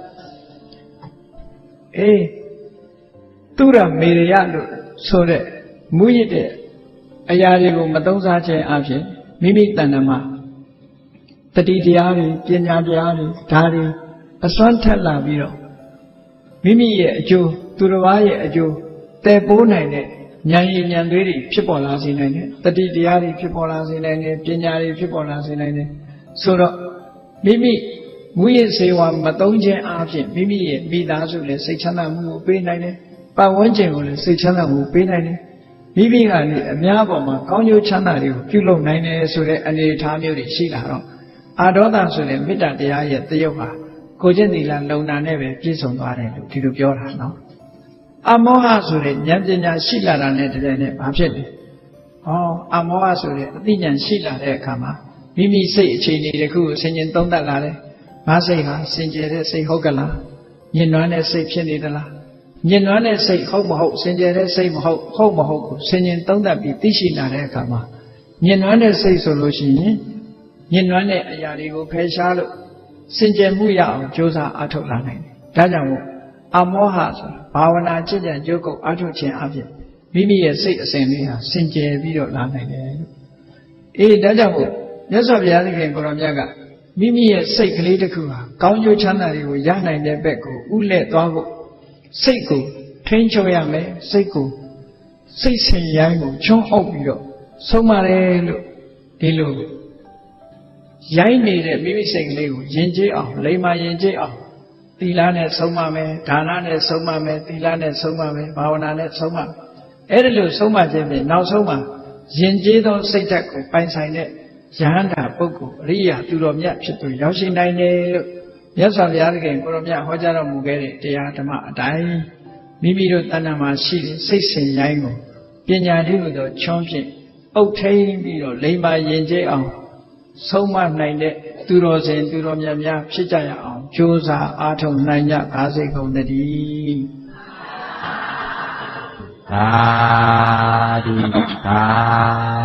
Speaker 1: သူရမေရယလို့ဆိုတဲ့မူရစ်တဲ့အရာတွေကိုမသုံးစားခြင်းအပြင်မိမိတဏ္ဍာမှာတတိတရားတွေပညာတရားတွေဒါတွေအစွမ်းထက်လာပြီးတော့မိမိရဲ့အကျိုးသူတစ်ပါးရဲ့အကျိုးတည်ပိုးနိုင်တဲ့ဉာဏ်ရည်ဉာဏ်သွေးတွေဖြစ်ပေါ်လာစေနိုင်တယ်တတိတရားတွေဖြစ်ပေါ်လာစေနိုင်တယ်ပညာတွေဖြစ်ပေါ်လာစေနိုင်တယ်ဆိုတော့မိမိမူရစ်စေဝါမသုံးခြင်းအပြင်မိမိရဲ့မိသားစုလည်းစိတ်ချမ်းသာမှုကိုပေးနိုင်တယ်ပတ်ဝန်းကျင်ကိုလည်းစိတ်ချမ်းသာမှုပေးနိုင်တယ်မိမိကလည်းအများပေါ်မှာကောင်းကျိုးချမ်းသာတွေကိုပြုလုပ်နိုင်တယ်ဆိုတဲ့အနေအထားမျိုးတွေရှိလာတော့အာဒေါသဆိုတဲ့မေတ္တာတရားရဲ့သရုပ်ဟာကိုချင်းသီလလုံနာနဲ့ပဲပြည့်စုံသွားတယ်လို့ဒီလိုပြောတာနော်အမောဟဆိုတဲ့ဉာဏ်ပညာရှိလာတာနဲ့တည်းနဲ့ဘာဖြစ်လဲအမောဟဆိုတဲ့အသိဉာဏ်ရှိလာတဲ့အခါမှာမိမိစိတ်အခြေအနေတစ်ခုကိုဆင်ခြင်သုံးသပ်လာတယ်ငါစိတ်ဟာစင်ကြယ်တဲ့စိတ်ဟုတ်ကလားညှဉ်းနှွမ်းတဲ့စိတ်ဖြစ်နေသလား ညင်နွမ်းတဲ့စိတ်ဟုတ်မဟုတ်စင်ကြယ်တဲ့စိတ်မဟုတ်ဟုတ်မဟုတ်ကိုဆင်ញင်သုံးသပ်ပြီးသိရှိလာတဲ့အခါမှာညင်နွမ်းတဲ့စိတ်ဆိုလို့ရှိရင်ညင်နွမ်းတဲ့အရာတွေကိုဖယ်ရှားလို့စင်ကြယ်မှုရအောင်ကြိုးစားအားထုတ်လာနိုင်တယ်ဒါကြောင့်မို့အမောဟဆိုတာဘာဝနာကျင့်ကြံကြိုးကုပ်အားထုတ်ခြင်းအပြင်မိမိရဲ့စိတ်အစဉ်လေးဟာစင်ကြယ်ပြီးတော့လာနိုင်တယ်လို့ဒါကြောင့်မို့မြတ်စွာဘုရားသခင်ကိုရောမြတ်ကမိမိရဲ့စိတ်ကလေးတစ်ခုဟာကောင်းကျိုးချမ်းသာတွေကိုရနိုင်တဲ့ဘက်ကိုဥလဲ့သွားဖို့စိတ်ကိုထိန်းချုပ်ရမယ်စိတ်ကိုစိတ်ဆင်ရိုင်းကိုချွန်းအုပ်ပြီးတော့ဆုံးမတယ်လို့ဒီလိုရိုင်းနေတဲ့မိမိစိတ်ကလေးကိုယဉ်ကျေးအောင်လိမ္မာယဉ်ကျေးအောင်သီလနဲ့ဆုံးမမယ်ဒါနနဲ့ဆုံးမမယ်သီလနဲ့ဆုံးမမယ်ဘာဝနာနဲ့ဆုံးမမယ်အဲ့ဒီလိုဆုံးမခြင်းဖြင့်နောက်ဆုံးမှာယဉ်ကျေးသောစိတ်ဓာတ်ကိုပိုင်ဆိုင်တဲ့ယဟန္တာပုဂ္ဂိုလ်အရိယာသူတော်မြတ်ဖြစ်သူရောက်ရှိနိုင်တယ်လို့မြတ်စွာဘုရားသခင်ကိုရောမြတ်ဟောကြားတော်မူခဲ့တဲ့တရားဓမ္မအတိုင်းမိမိတို့တဏ္ဍာမှာရှိတဲ့စိတ်စဉ်ရိုင်းကိုပညာဓိဟုသောချွန်းဖြင့်အုပ်ထိန်ပြီးတော့လိမ္မာယဉ်ကျေးအောင်ဆုံးမနိုင်တဲ့သူတော်စင်သူတော်မြတ်များဖြစ်ကြရအောင်ကြိုးစားအားထုတ်နိုင်ကြပါစေကုန်သတည်း
Speaker 2: သာဓုသာ